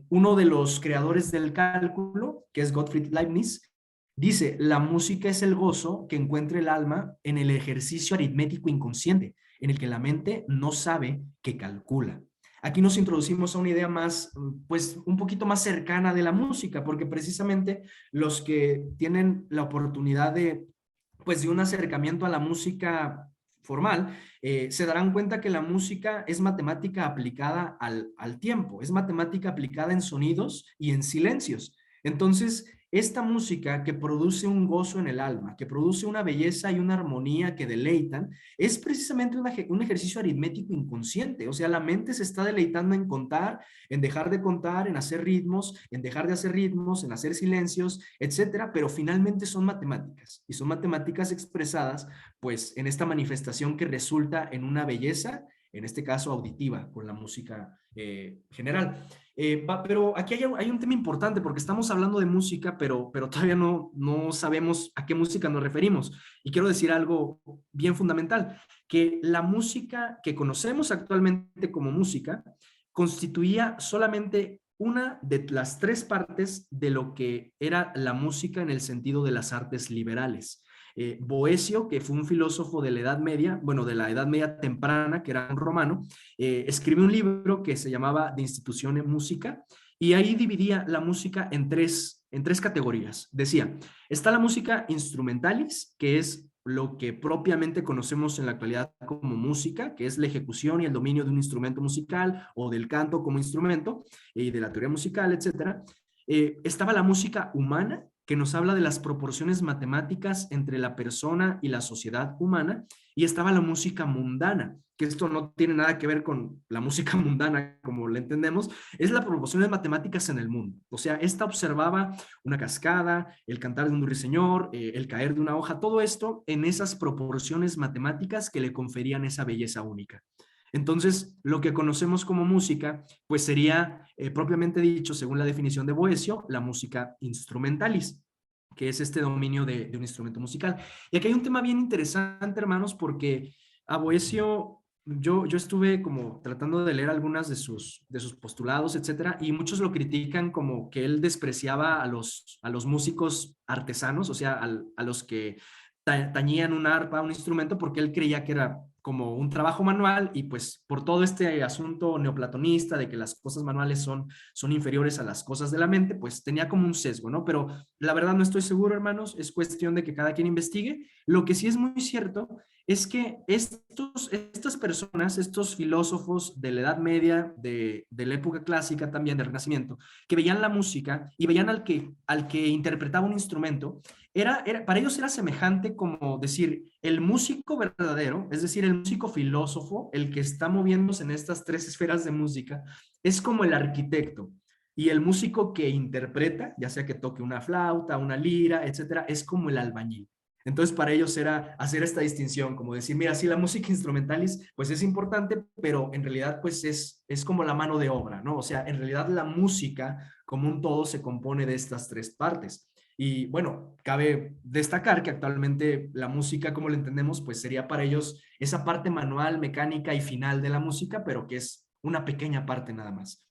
Uno de los creadores del cálculo, que es Gottfried Leibniz, dice, la música es el gozo que encuentra el alma en el ejercicio aritmético inconsciente, en el que la mente no sabe que calcula. Aquí nos introducimos a una idea más, pues un poquito más cercana de la música, porque precisamente los que tienen la oportunidad pues de un acercamiento a la música formal, se darán cuenta que la música es matemática aplicada al tiempo, es matemática aplicada en sonidos y en silencios. Entonces, esta música que produce un gozo en el alma, que produce una belleza y una armonía que deleitan, es precisamente un ejercicio aritmético inconsciente. O sea, la mente se está deleitando en contar, en dejar de contar, en hacer ritmos, en dejar de hacer ritmos, en hacer silencios, etcétera, pero finalmente son matemáticas y son matemáticas expresadas pues en esta manifestación que resulta en una belleza, en este caso auditiva, con la música general. Pero aquí hay un tema importante porque estamos hablando de música, pero todavía no sabemos a qué música nos referimos. Y quiero decir algo bien fundamental, que la música que conocemos actualmente como música constituía solamente una de las tres partes de lo que era la música en el sentido de las artes liberales. Boecio, que fue un filósofo de la Edad Media, bueno, de la Edad Media temprana, que era un romano, escribió un libro que se llamaba De Institutione Musica, y ahí dividía la música en tres categorías. Decía, está la música instrumentalis, que es lo que propiamente conocemos en la actualidad como música, que es la ejecución y el dominio de un instrumento musical o del canto como instrumento y de la teoría musical, etcétera. Estaba la música humana, que nos habla de las proporciones matemáticas entre la persona y la sociedad humana, y estaba la música mundana, que esto no tiene nada que ver con la música mundana como la entendemos, es la proporciones matemáticas en el mundo. O sea, esta observaba una cascada, el cantar de un ruiseñor, el caer de una hoja, todo esto en esas proporciones matemáticas que le conferían esa belleza única. Entonces, lo que conocemos como música, pues sería, propiamente dicho, según la definición de Boecio, la música instrumentalis, que es este dominio de un instrumento musical. Y aquí hay un tema bien interesante, hermanos, porque a Boecio yo estuve como tratando de leer algunas de sus postulados, etcétera, y muchos lo critican como que él despreciaba a los músicos artesanos, o sea, a los que tañían un arpa, un instrumento, porque él creía que era como un trabajo manual y pues por todo este asunto neoplatonista de que las cosas manuales son inferiores a las cosas de la mente, pues tenía como un sesgo, ¿no? Pero la verdad no estoy seguro, hermanos, es cuestión de que cada quien investigue. Lo que sí es muy cierto es que estas personas, estos filósofos de la Edad Media, de la época clásica también, del Renacimiento, que veían la música y veían al que interpretaba un instrumento, para ellos era semejante como decir, el músico verdadero, es decir, el músico filósofo, el que está moviéndose en estas tres esferas de música, es como el arquitecto. Y el músico que interpreta, ya sea que toque una flauta, una lira, etcétera, es como el albañil. Entonces, para ellos era hacer esta distinción, como decir, mira, sí, la música instrumentalis, pues es importante, pero en realidad, pues es como la mano de obra, ¿no? O sea, en realidad la música como un todo se compone de estas tres partes. Y bueno, cabe destacar que actualmente la música, como la entendemos, pues sería para ellos esa parte manual, mecánica y final de la música, pero que es una pequeña parte nada más.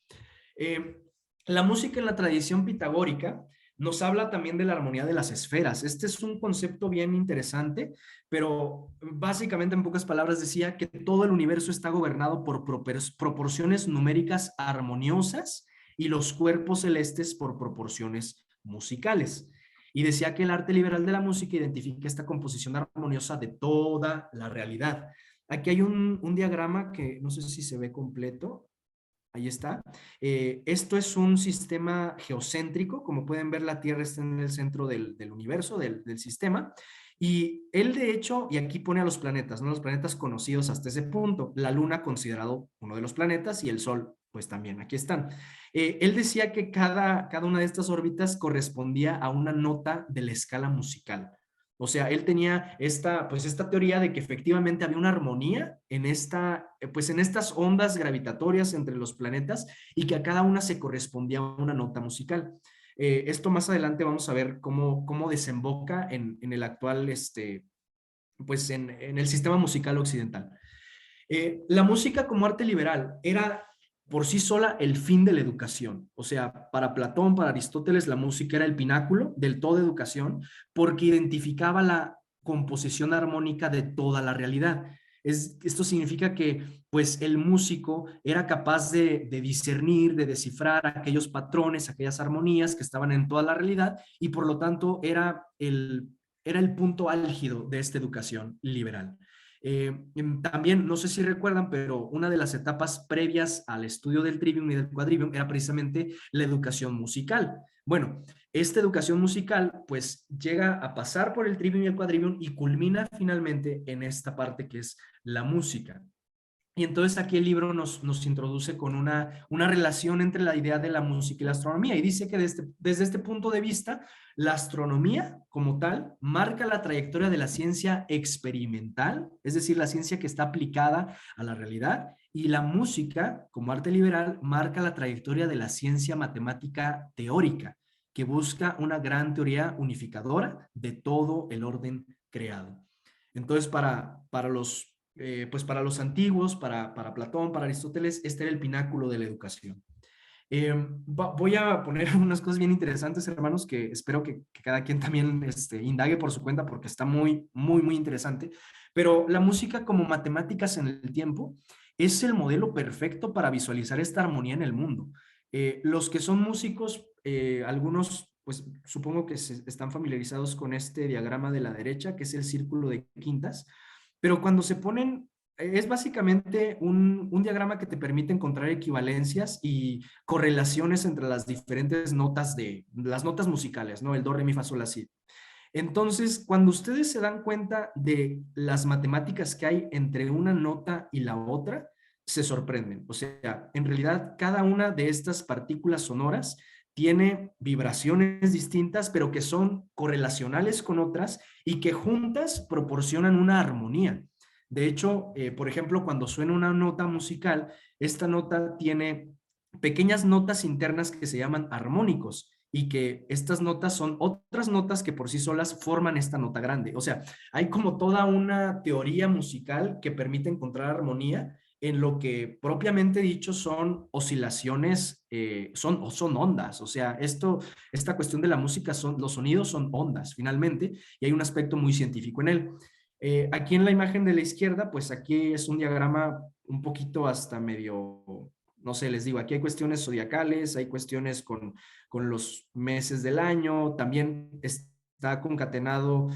La música en la tradición pitagórica nos habla también de la armonía de las esferas. Este es un concepto bien interesante, pero básicamente en pocas palabras decía que todo el universo está gobernado por proporciones numéricas armoniosas y los cuerpos celestes por proporciones musicales. Y decía que el arte liberal de la música identifica esta composición armoniosa de toda la realidad. Aquí hay un diagrama que no sé si se ve completo. Ahí está. Esto es un sistema geocéntrico. Como pueden ver, la Tierra está en el centro del universo, del sistema. Y él, de hecho, y aquí pone a los planetas, ¿no? Los planetas conocidos hasta ese punto. La Luna considerado uno de los planetas y el Sol, pues también aquí están. Él decía que cada una de estas órbitas correspondía a una nota de la escala musical. O sea, él tenía pues esta teoría de que efectivamente había una armonía pues en estas ondas gravitatorias entre los planetas y que a cada una se correspondía una nota musical. Esto más adelante vamos a ver cómo desemboca en el actual, pues en el sistema musical occidental. La música como arte liberal era por sí sola el fin de la educación. O sea, para Platón, para Aristóteles, la música era el pináculo del todo educación porque identificaba la composición armónica de toda la realidad. Esto significa que pues el músico era capaz de discernir, de descifrar aquellos patrones, aquellas armonías que estaban en toda la realidad y por lo tanto era el punto álgido de esta educación liberal. También, no sé si recuerdan, pero una de las etapas previas al estudio del trivium y del quadrivium era precisamente la educación musical. Bueno, esta educación musical pues llega a pasar por el trivium y el quadrivium y culmina finalmente en esta parte que es la música. Y entonces aquí el libro nos introduce con una relación entre la idea de la música y la astronomía y dice que desde este punto de vista, la astronomía como tal marca la trayectoria de la ciencia experimental, es decir, la ciencia que está aplicada a la realidad, y la música como arte liberal marca la trayectoria de la ciencia matemática teórica, que busca una gran teoría unificadora de todo el orden creado. Entonces, pues para los antiguos, para Platón, para Aristóteles, este era el pináculo de la educación. Voy a poner unas cosas bien interesantes, hermanos, que espero que cada quien también indague por su cuenta porque está muy, muy, muy interesante. Pero la música como matemáticas en el tiempo es el modelo perfecto para visualizar esta armonía en el mundo. Los que son músicos, algunos pues supongo que están familiarizados con este diagrama de la derecha, que es el círculo de quintas, pero cuando se ponen, es básicamente un diagrama que te permite encontrar equivalencias y correlaciones entre las diferentes notas las notas musicales, ¿no? El do, re, mi, fa, sol, la, si. Entonces, cuando ustedes se dan cuenta de las matemáticas que hay entre una nota y la otra, se sorprenden. O sea, en realidad, cada una de estas partículas sonoras tiene vibraciones distintas, pero que son correlacionales con otras y que juntas proporcionan una armonía. De hecho, por ejemplo, cuando suena una nota musical, esta nota tiene pequeñas notas internas que se llaman armónicos y que estas notas son otras notas que por sí solas forman esta nota grande. O sea, hay como toda una teoría musical que permite encontrar armonía en lo que propiamente dicho son oscilaciones, son ondas. O sea, esta cuestión de la música, los sonidos son ondas finalmente, y hay un aspecto muy científico en él. Aquí en la imagen de la izquierda, pues aquí es un diagrama un poquito hasta medio, no sé, les digo, aquí hay cuestiones zodiacales, hay cuestiones con los meses del año, también está concatenado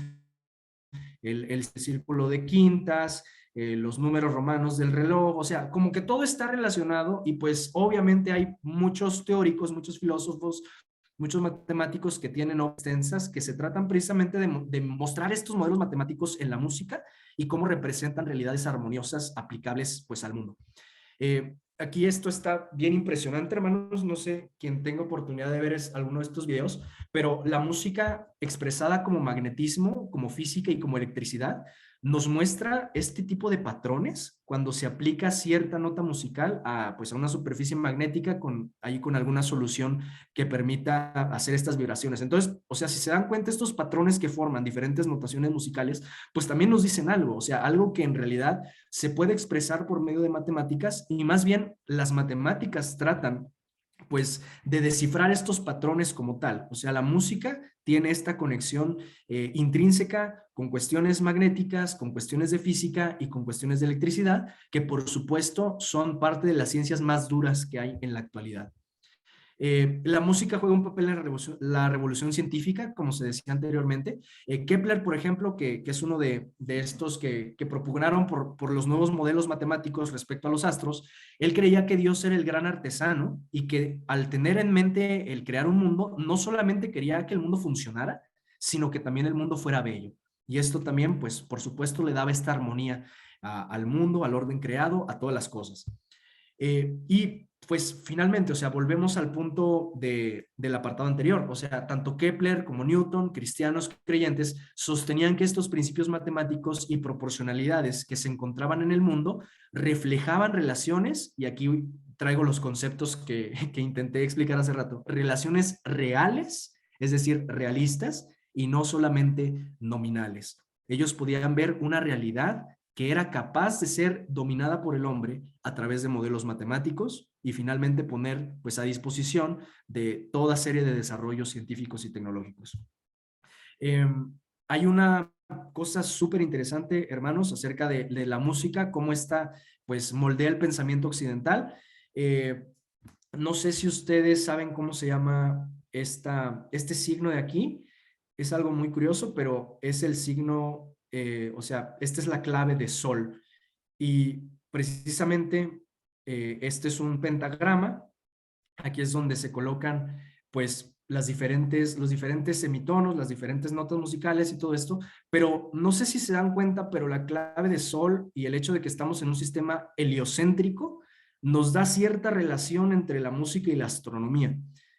el círculo de quintas, los números romanos del reloj, o sea, como que todo está relacionado y pues obviamente hay muchos teóricos, muchos filósofos, muchos matemáticos que tienen obras extensas que se tratan precisamente de mostrar estos modelos matemáticos en la música y cómo representan realidades armoniosas aplicables pues al mundo. Aquí esto está bien impresionante, hermanos. No sé quién tenga oportunidad de ver alguno de estos videos, pero la música expresada como magnetismo, como física y como electricidad, nos muestra este tipo de patrones cuando se aplica cierta nota musical pues a una superficie magnética con alguna solución que permita hacer estas vibraciones. Entonces, o sea, si se dan cuenta, estos patrones que forman diferentes notaciones musicales, pues también nos dicen algo, o sea, algo que en realidad se puede expresar por medio de matemáticas y más bien las matemáticas tratan pues de descifrar estos patrones como tal. O sea, la música tiene esta conexión intrínseca con cuestiones magnéticas, con cuestiones de física y con cuestiones de electricidad, que por supuesto son parte de las ciencias más duras que hay en la actualidad. La música juega un papel en la revolución científica, como se decía anteriormente. Kepler, por ejemplo, que es uno de estos que propugnaron por los nuevos modelos matemáticos respecto a los astros, él creía que Dios era el gran artesano y que al tener en mente el crear un mundo, no solamente quería que el mundo funcionara, sino que también el mundo fuera bello. Y esto también, pues, por supuesto, le daba esta armonía al mundo, al orden creado, a todas las cosas. Y pues finalmente, o sea, volvemos al punto del apartado anterior, o sea, tanto Kepler como Newton, cristianos creyentes, sostenían que estos principios matemáticos y proporcionalidades que se encontraban en el mundo reflejaban relaciones, y aquí traigo los conceptos que intenté explicar hace rato, relaciones reales, es decir, realistas, y no solamente nominales. Ellos podían ver una realidad que era capaz de ser dominada por el hombre a través de modelos matemáticos y finalmente poner pues a disposición de toda serie de desarrollos científicos y tecnológicos. Hay una cosa súper interesante, hermanos, acerca de la música, cómo esta pues moldea el pensamiento occidental. No sé si ustedes saben cómo se llama este signo de aquí. Es algo muy curioso, pero es el signo, o sea, esta es la clave de sol. Y precisamente este es un pentagrama. Aquí es donde se colocan pues los diferentes semitonos, las diferentes notas musicales y todo esto, pero no sé si se dan cuenta, pero la clave de sol y el hecho de que estamos en un sistema heliocéntrico nos da cierta relación entre la música y la astronomía.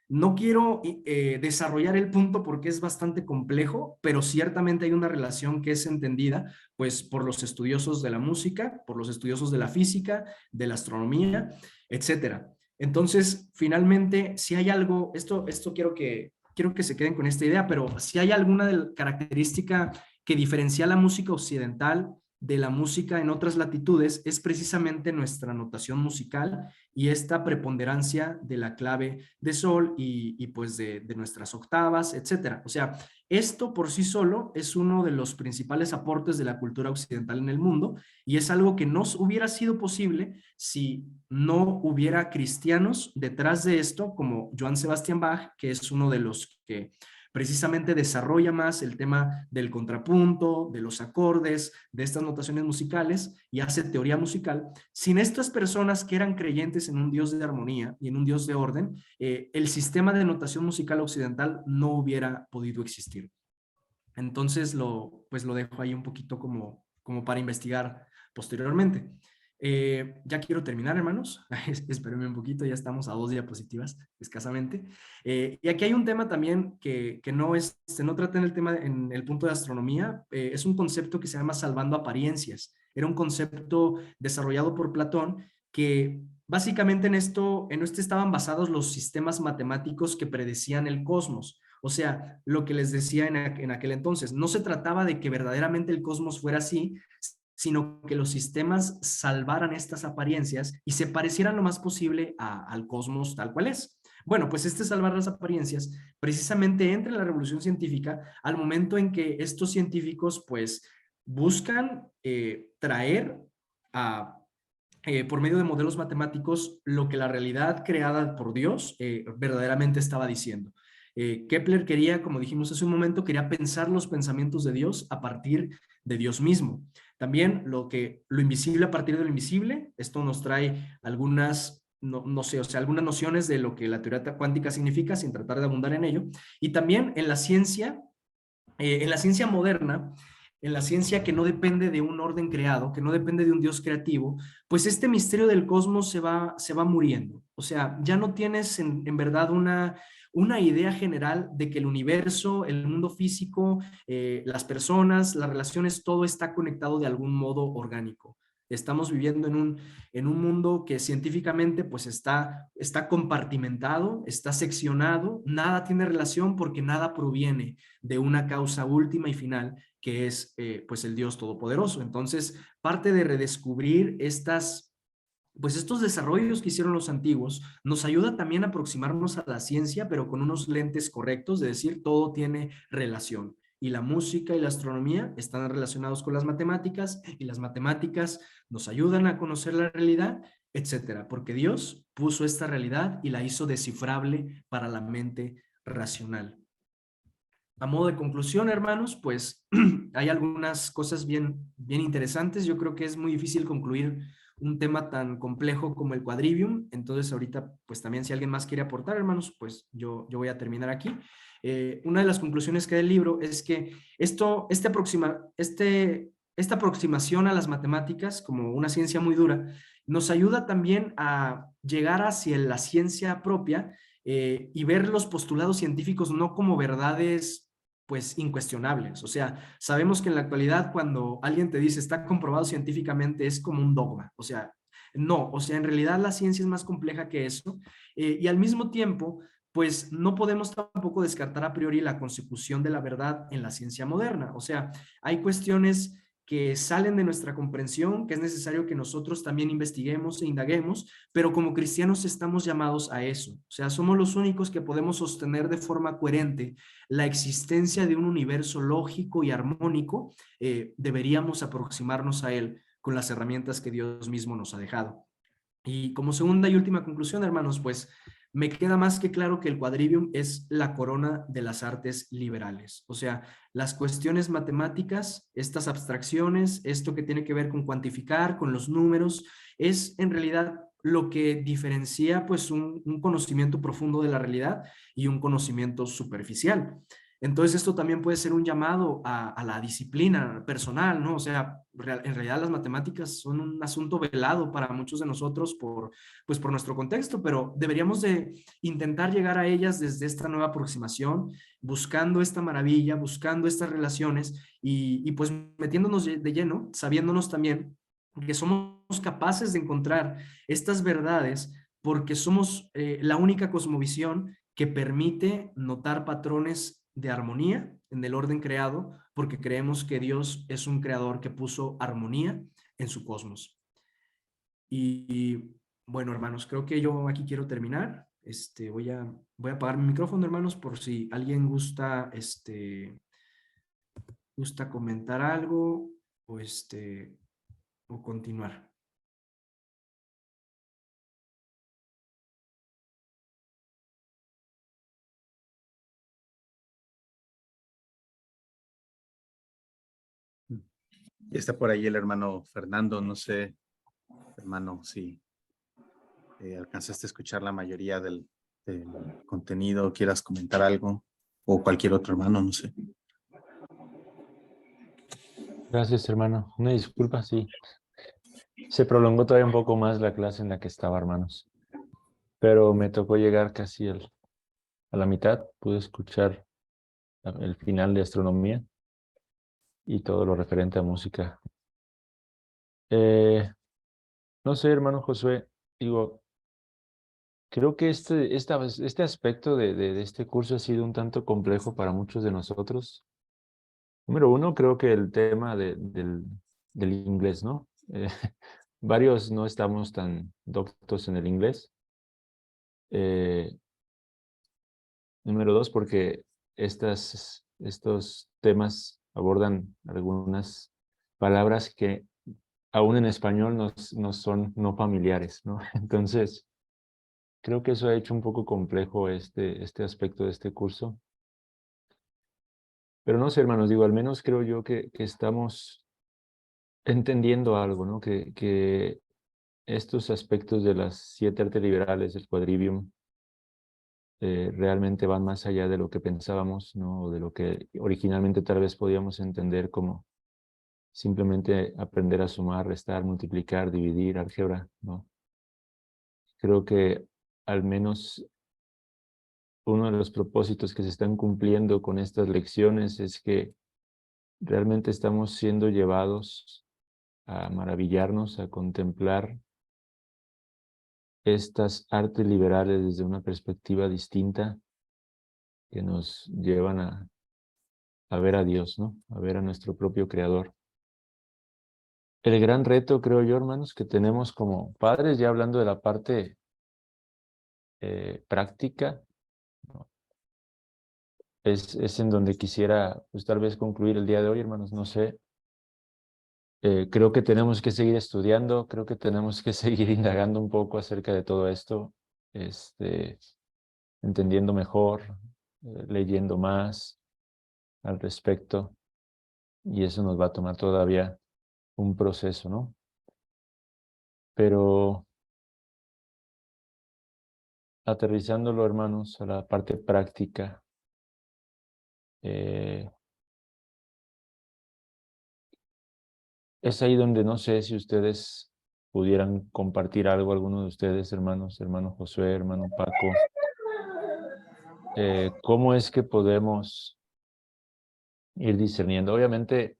No quiero desarrollar el punto porque es bastante complejo, pero ciertamente hay una relación que es entendida pues por los estudiosos de la música, por los estudiosos de la física, de la astronomía, etcétera. Entonces, finalmente, si hay algo, esto quiero que se queden con esta idea, pero si hay alguna característica que diferencia la música occidental de la música en otras latitudes, es precisamente nuestra notación musical y esta preponderancia de la clave de sol y pues de nuestras octavas, etcétera. O sea, esto por sí solo es uno de los principales aportes de la cultura occidental en el mundo y es algo que no hubiera sido posible si no hubiera cristianos detrás de esto, como Johann Sebastian Bach, que es uno de los que precisamente desarrolla más el tema del contrapunto, de los acordes, de estas notaciones musicales y hace teoría musical. Sin estas personas que eran creyentes en un Dios de armonía y en un Dios de orden, el sistema de notación musical occidental no hubiera podido existir. Entonces pues lo dejo ahí un poquito como para investigar posteriormente. Ya quiero terminar, hermanos. Espérenme un poquito, ya estamos a 2 diapositivas escasamente. Y aquí hay un tema también que no trata en el tema, en el punto de astronomía. Es un concepto que se llama salvando apariencias. era un concepto desarrollado por Platón que básicamente en esto estaban basados los sistemas matemáticos que predecían el cosmos. O sea, lo que les decía en aquel entonces, no se trataba de que verdaderamente el cosmos fuera así, sino que los sistemas salvaran estas apariencias y se parecieran lo más posible al cosmos tal cual es. Bueno, pues salvar las apariencias precisamente entra en la revolución científica al momento en que estos científicos pues buscan traer por medio de modelos matemáticos lo que la realidad creada por Dios verdaderamente estaba diciendo. Kepler quería, como dijimos hace un momento, quería pensar los pensamientos de Dios a partir de Dios mismo. También lo invisible a partir de lo invisible, esto nos trae algunas, no sé, o sea, algunas nociones de lo que la teoría cuántica significa, sin tratar de abundar en ello. Y también en la ciencia moderna, en la ciencia que no depende de un orden creado, que no depende de un Dios creativo, pues este misterio del cosmos se va muriendo. O sea, ya no tienes en verdad una idea general de que el universo, el mundo físico, las personas, las relaciones, todo está conectado de algún modo orgánico. Estamos viviendo en un mundo que científicamente pues está compartimentado, está seccionado, nada tiene relación porque nada proviene de una causa última y final que es pues el Dios Todopoderoso. Entonces, parte de redescubrir estos desarrollos que hicieron los antiguos nos ayuda también a aproximarnos a la ciencia, pero con unos lentes correctos, de decir, todo tiene relación. Y la música y la astronomía están relacionados con las matemáticas y las matemáticas nos ayudan a conocer la realidad, etcétera, porque Dios puso esta realidad y la hizo descifrable para la mente racional. A modo de conclusión, hermanos, pues hay algunas cosas bien interesantes. Yo creo que es muy difícil concluir un tema tan complejo como el quadrivium. Entonces, ahorita, pues también si alguien más quiere aportar, hermanos, pues yo voy a terminar aquí. Una de las conclusiones que da el libro es que esta aproximación a las matemáticas como una ciencia muy dura nos ayuda también a llegar hacia la ciencia propia y ver los postulados científicos no como verdades pues incuestionables. O sea, sabemos que en la actualidad cuando alguien te dice está comprobado científicamente es como un dogma. O sea, no, o sea, en realidad la ciencia es más compleja que eso y al mismo tiempo, pues no podemos tampoco descartar a priori la consecución de la verdad en la ciencia moderna. O sea, hay cuestiones que salen de nuestra comprensión, que es necesario que nosotros también investiguemos e indaguemos, pero como cristianos estamos llamados a eso. O sea, somos los únicos que podemos sostener de forma coherente la existencia de un universo lógico y armónico. Deberíamos aproximarnos a él con las herramientas que Dios mismo nos ha dejado. Y como segunda y última conclusión, hermanos, pues me queda más que claro que el quadrivium es la corona de las artes liberales. O sea, las cuestiones matemáticas, estas abstracciones, esto que tiene que ver con cuantificar, con los números, es en realidad lo que diferencia pues un conocimiento profundo de la realidad y un conocimiento superficial. Entonces esto también puede ser un llamado a la disciplina personal, ¿no? O sea, en realidad las matemáticas son un asunto velado para muchos de nosotros por nuestro contexto, pero deberíamos de intentar llegar a ellas desde esta nueva aproximación, buscando esta maravilla, buscando estas relaciones y pues metiéndonos de lleno, sabiéndonos también que somos capaces de encontrar estas verdades porque somos la única cosmovisión que permite notar patrones de armonía en el orden creado, porque creemos que Dios es un creador que puso armonía en su cosmos. Y bueno, hermanos, creo que yo aquí quiero terminar. Voy a apagar mi micrófono, hermanos, por si alguien gusta comentar algo o o continuar. Ya está por ahí el hermano Fernando, no sé, hermano, si alcanzaste a escuchar la mayoría del contenido, quieras comentar algo, o cualquier otro hermano, no sé. Gracias, hermano. Una disculpa, sí. Se prolongó todavía un poco más la clase en la que estaba, hermanos. Pero me tocó llegar casi a la mitad. Pude escuchar el final de astronomía y todo lo referente a música No sé, hermano Josué, digo, creo que este aspecto de este curso ha sido un tanto complejo para muchos de nosotros. Número uno, creo que el tema del inglés, ¿no? Varios no estamos tan doctos en el inglés. Número dos, porque estos temas abordan algunas palabras que aún en español nos son no familiares, ¿no? Entonces, creo que eso ha hecho un poco complejo este aspecto de este curso. Pero no sé, hermanos, digo, al menos creo yo que estamos entendiendo algo, ¿no? Que estos aspectos de las 7 artes liberales, el quadrivium, realmente van más allá de lo que pensábamos, ¿no? O de lo que originalmente tal vez podíamos entender como simplemente aprender a sumar, restar, multiplicar, dividir, álgebra, ¿no? Creo que al menos uno de los propósitos que se están cumpliendo con estas lecciones es que realmente estamos siendo llevados a maravillarnos, a contemplar estas artes liberales desde una perspectiva distinta que nos llevan a ver a Dios, ¿no? A ver a nuestro propio Creador. El gran reto, creo yo, hermanos, que tenemos como padres, ya hablando de la parte práctica, ¿no? Es en donde quisiera, pues tal vez concluir el día de hoy, hermanos, no sé. Creo que tenemos que seguir estudiando, creo que tenemos que seguir indagando un poco acerca de todo esto, entendiendo mejor, leyendo más al respecto, y eso nos va a tomar todavía un proceso, ¿no? Pero aterrizándolo, hermanos, a la parte práctica, es ahí donde no sé si ustedes pudieran compartir algo, alguno de ustedes, hermanos, hermano Josué, hermano Paco, ¿cómo es que podemos ir discerniendo? Obviamente,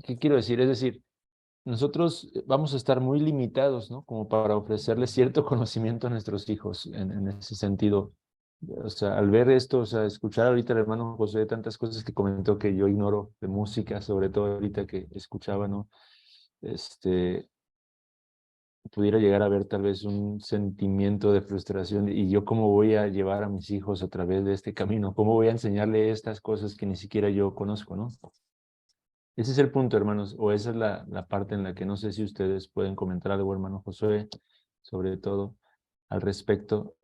¿qué quiero decir? Es decir, nosotros vamos a estar muy limitados, ¿no? Como para ofrecerles cierto conocimiento a nuestros hijos en ese sentido. O sea, al ver esto, o sea, escuchar ahorita al hermano José tantas cosas que comentó que yo ignoro de música, sobre todo ahorita que escuchaba, ¿no? Pudiera llegar a haber tal vez un sentimiento de frustración y yo cómo voy a llevar a mis hijos a través de este camino, cómo voy a enseñarle estas cosas que ni siquiera yo conozco, ¿no? Ese es el punto, hermanos, o esa es la parte en la que no sé si ustedes pueden comentar algo, hermano Josué, sobre todo al respecto,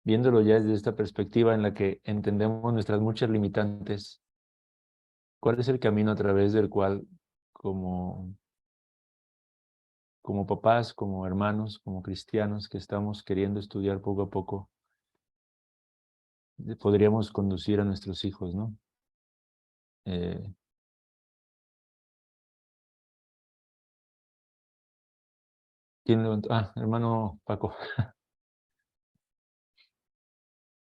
viéndolo ya desde esta perspectiva en la que entendemos nuestras muchas limitantes, ¿cuál es el camino a través del cual como papás, como hermanos, como cristianos que estamos queriendo estudiar poco a poco, podríamos conducir a nuestros hijos, ¿no? ¿Quién levantó? Ah, hermano Paco.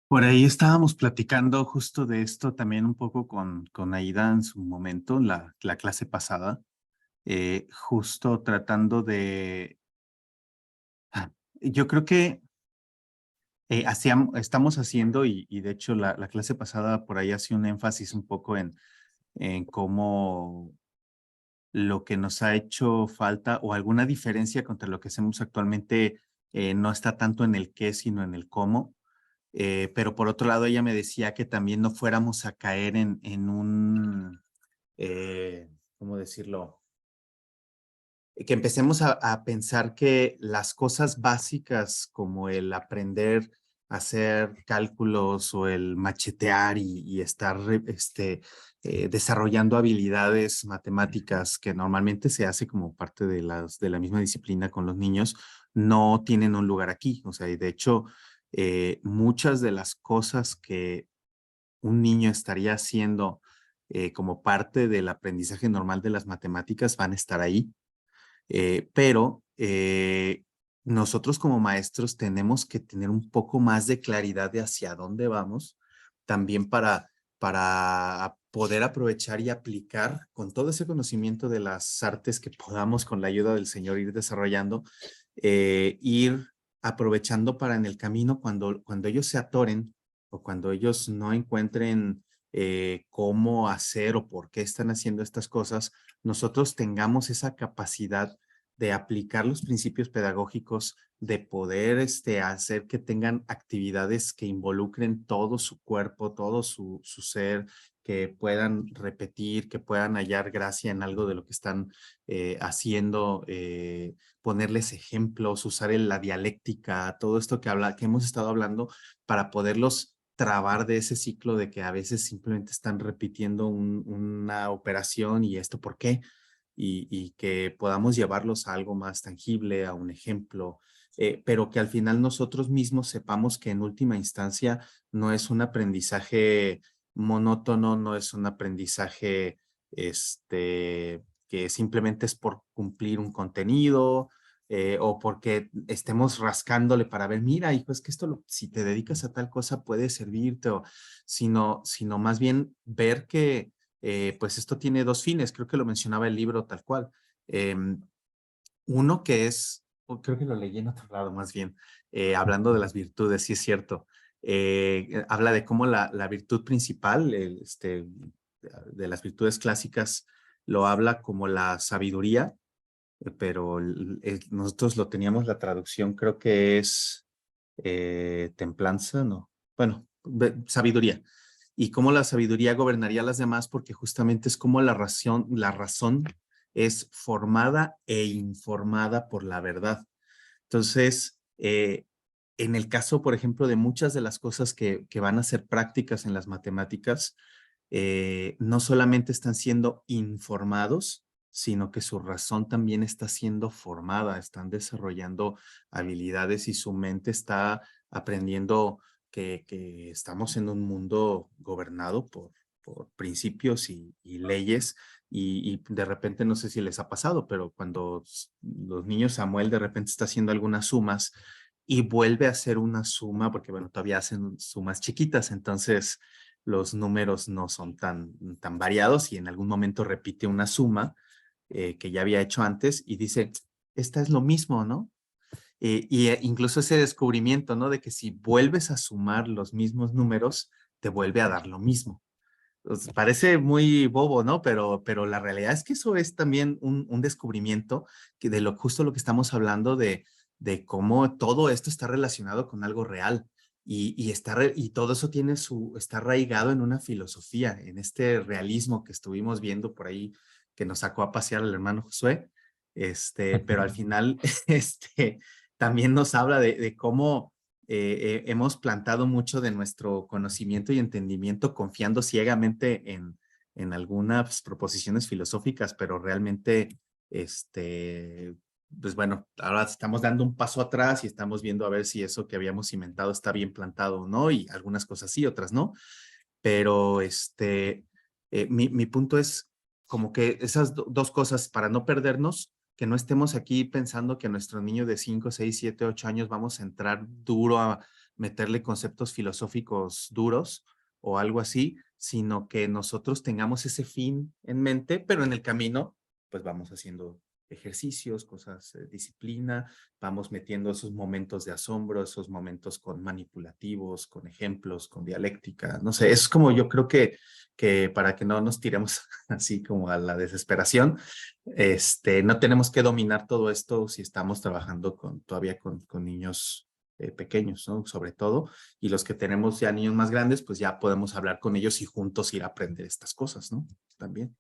Por ahí estábamos platicando justo de esto también un poco con Aida en su momento, la clase pasada, justo tratando de... Yo creo que estamos haciendo, y de hecho la clase pasada por ahí hacía un énfasis un poco en cómo lo que nos ha hecho falta o alguna diferencia contra lo que hacemos actualmente no está tanto en el qué, sino en el cómo. Pero por otro lado, ella me decía que también no fuéramos a caer en un, ¿cómo decirlo? Que empecemos a pensar que las cosas básicas como el aprender a hacer cálculos o el machetear y estar desarrollando habilidades matemáticas que normalmente se hace como parte de la misma disciplina con los niños, no tienen un lugar aquí. O sea, y de hecho, muchas de las cosas que un niño estaría haciendo como parte del aprendizaje normal de las matemáticas van a estar ahí, pero nosotros como maestros tenemos que tener un poco más de claridad de hacia dónde vamos, también para poder aprovechar y aplicar con todo ese conocimiento de las artes que podamos con la ayuda del Señor ir desarrollando, ir aprovechando para en el camino cuando ellos se atoren o cuando ellos no encuentren cómo hacer o por qué están haciendo estas cosas, nosotros tengamos esa capacidad de aplicar los principios pedagógicos, de poder hacer que tengan actividades que involucren todo su cuerpo, todo su ser, que puedan repetir, que puedan hallar gracia en algo de lo que están haciendo, ponerles ejemplos, usar la dialéctica, todo esto que hemos estado hablando para poderlos trabar de ese ciclo de que a veces simplemente están repitiendo una operación y esto por qué, y que podamos llevarlos a algo más tangible, a un ejemplo, pero que al final nosotros mismos sepamos que en última instancia no es un aprendizaje monótono, no es un aprendizaje que simplemente es por cumplir un contenido, o porque estemos rascándole para ver, mira, hijo, es que esto, si te dedicas a tal cosa puede servirte, sino más bien ver que pues esto tiene dos fines, creo que lo mencionaba el libro tal cual. Uno que es, creo que lo leí en otro lado más bien, hablando de las virtudes, sí es cierto. Habla de cómo la virtud principal, de las virtudes clásicas, lo habla como la sabiduría, pero nosotros lo teníamos la traducción, creo que es templanza, no. Bueno, sabiduría. Y cómo la sabiduría gobernaría a las demás, porque justamente es como la razón es formada e informada por la verdad. Entonces, en el caso, por ejemplo, de muchas de las cosas que van a ser prácticas en las matemáticas, no solamente están siendo informados, sino que su razón también está siendo formada, están desarrollando habilidades y su mente está aprendiendo que estamos en un mundo gobernado por principios y leyes y de repente no sé si les ha pasado, pero cuando los niños, Samuel de repente está haciendo algunas sumas y vuelve a hacer una suma, porque bueno, todavía hacen sumas chiquitas, entonces los números no son tan variados y en algún momento repite una suma que ya había hecho antes y dice, esta es lo mismo, ¿no? Incluso ese descubrimiento, ¿no? De que si vuelves a sumar los mismos números, te vuelve a dar lo mismo. Pues, parece muy bobo, ¿no? Pero la realidad es que eso es también un descubrimiento que de justo lo que estamos hablando de cómo todo esto está relacionado con algo real y todo eso está arraigado en una filosofía, en este realismo que estuvimos viendo por ahí, que nos sacó a pasear el hermano Josué, pero al final, también nos habla de cómo hemos plantado mucho de nuestro conocimiento y entendimiento confiando ciegamente en algunas proposiciones filosóficas, pero realmente, pues bueno, ahora estamos dando un paso atrás y estamos viendo a ver si eso que habíamos cimentado está bien plantado o no, y algunas cosas sí, otras no, pero mi punto es como que esas dos cosas para no perdernos, que no estemos aquí pensando que a nuestro niño de 5, 6, 7, 8 años vamos a entrar duro a meterle conceptos filosóficos duros o algo así, sino que nosotros tengamos ese fin en mente, pero en el camino, pues vamos haciendo ejercicios, cosas, disciplina, vamos metiendo esos momentos de asombro, esos momentos con manipulativos, con ejemplos, con dialéctica, no sé, es como yo creo que para que no nos tiremos así como a la desesperación, no tenemos que dominar todo esto si estamos trabajando todavía con niños pequeños, ¿no? Sobre todo, y los que tenemos ya niños más grandes, pues ya podemos hablar con ellos y juntos ir a aprender estas cosas, ¿no? También.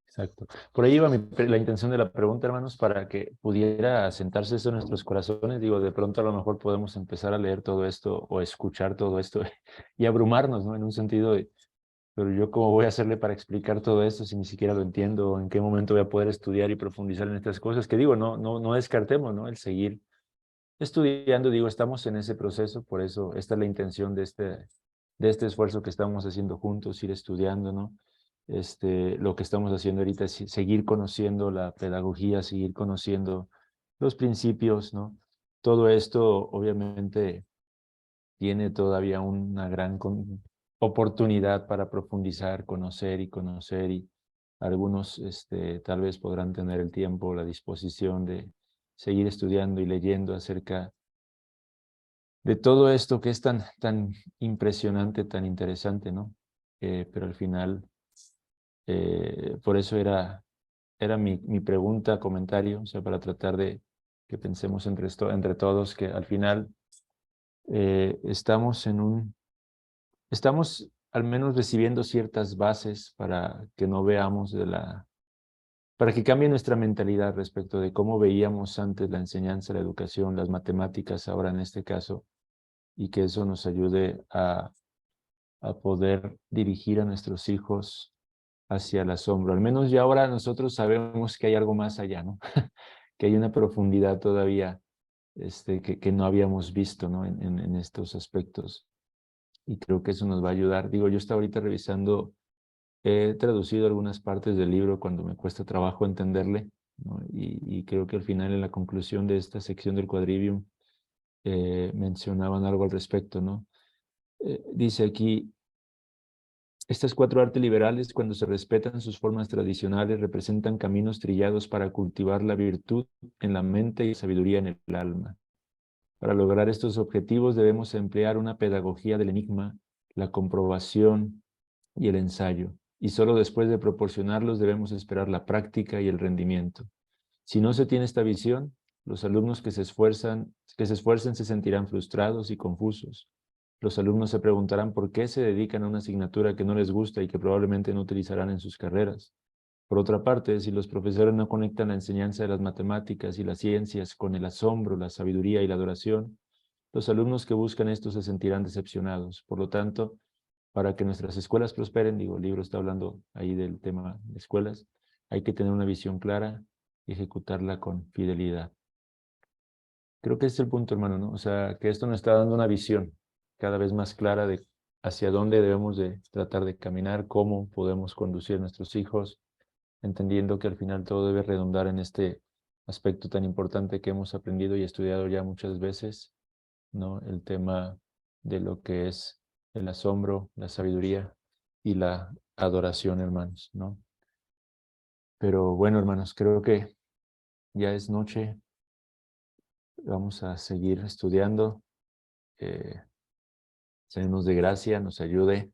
Exacto. Por ahí iba la intención de la pregunta, hermanos, para que pudiera asentarse eso en nuestros corazones. Digo, de pronto a lo mejor podemos empezar a leer todo esto o escuchar todo esto y abrumarnos, ¿no? En un sentido de, pero yo cómo voy a hacerle para explicar todo esto si ni siquiera lo entiendo, en qué momento voy a poder estudiar y profundizar en estas cosas, que digo, no descartemos, ¿no? El seguir estudiando, digo, estamos en ese proceso, por eso esta es la intención de este esfuerzo que estamos haciendo juntos, ir estudiando, ¿no? Lo que estamos haciendo ahorita es seguir conociendo la pedagogía, seguir conociendo los principios, ¿no? Todo esto obviamente tiene todavía una gran oportunidad para profundizar, conocer y conocer, y algunos tal vez podrán tener el tiempo, la disposición de seguir estudiando y leyendo acerca de todo esto que es tan impresionante, tan interesante, ¿no? Pero al final, por eso era mi pregunta, comentario, o sea, para tratar de que pensemos entre todos que al final estamos al menos recibiendo ciertas bases para que no veamos para que cambie nuestra mentalidad respecto de cómo veíamos antes la enseñanza, la educación, las matemáticas, ahora en este caso, y que eso nos ayude a poder dirigir a nuestros hijos hacia el asombro. Al menos ya ahora nosotros sabemos que hay algo más allá, ¿no? Que hay una profundidad todavía que no habíamos visto, ¿no? En estos aspectos. Y creo que eso nos va a ayudar. Digo, yo estaba ahorita revisando, he traducido algunas partes del libro cuando me cuesta trabajo entenderle, ¿no? Y creo que al final, en la conclusión de esta sección del Quadrivium, mencionaban algo al respecto, ¿no? Dice aquí: estas 4 artes liberales, cuando se respetan sus formas tradicionales, representan caminos trillados para cultivar la virtud en la mente y sabiduría en el alma. Para lograr estos objetivos debemos emplear una pedagogía del enigma, la comprobación y el ensayo, y solo después de proporcionarlos debemos esperar la práctica y el rendimiento. Si no se tiene esta visión, los alumnos que se esfuercen se sentirán frustrados y confusos. Los alumnos se preguntarán por qué se dedican a una asignatura que no les gusta y que probablemente no utilizarán en sus carreras. Por otra parte, si los profesores no conectan la enseñanza de las matemáticas y las ciencias con el asombro, la sabiduría y la adoración, los alumnos que buscan esto se sentirán decepcionados. Por lo tanto, para que nuestras escuelas prosperen, digo, el libro está hablando ahí del tema de escuelas, hay que tener una visión clara y ejecutarla con fidelidad. Creo que ese es el punto, hermano, ¿no? O sea, que esto nos está dando una visión cada vez más clara de hacia dónde debemos de tratar de caminar, cómo podemos conducir a nuestros hijos, entendiendo que al final todo debe redundar en este aspecto tan importante que hemos aprendido y estudiado ya muchas veces, ¿no? El tema de lo que es el asombro, la sabiduría y la adoración, hermanos, ¿no? Pero bueno, hermanos, creo que ya es noche. Vamos a seguir estudiando. Señor nos dé gracia, nos ayude.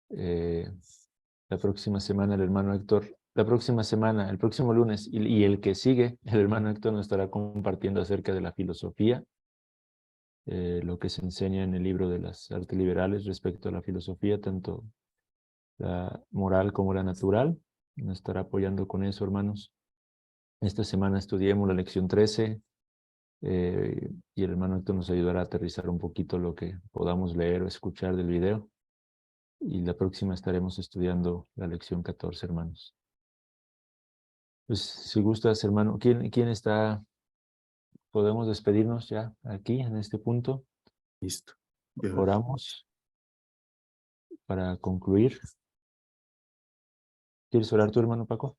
La próxima semana el hermano Héctor, la próxima semana, el próximo lunes y el que sigue, el hermano Héctor nos estará compartiendo acerca de la filosofía, lo que se enseña en el libro de las artes liberales respecto a la filosofía, tanto la moral como la natural. Nos estará apoyando con eso, hermanos. Esta semana estudiemos la lección 13, y el hermano Héctor nos ayudará a aterrizar un poquito lo que podamos leer o escuchar del video. Y la próxima estaremos estudiando la lección 14, hermanos. Pues si gustas, hermano, ¿quién está? Podemos despedirnos ya aquí, en este punto. Listo. Oramos para concluir. ¿Quieres orar tú, hermano Paco?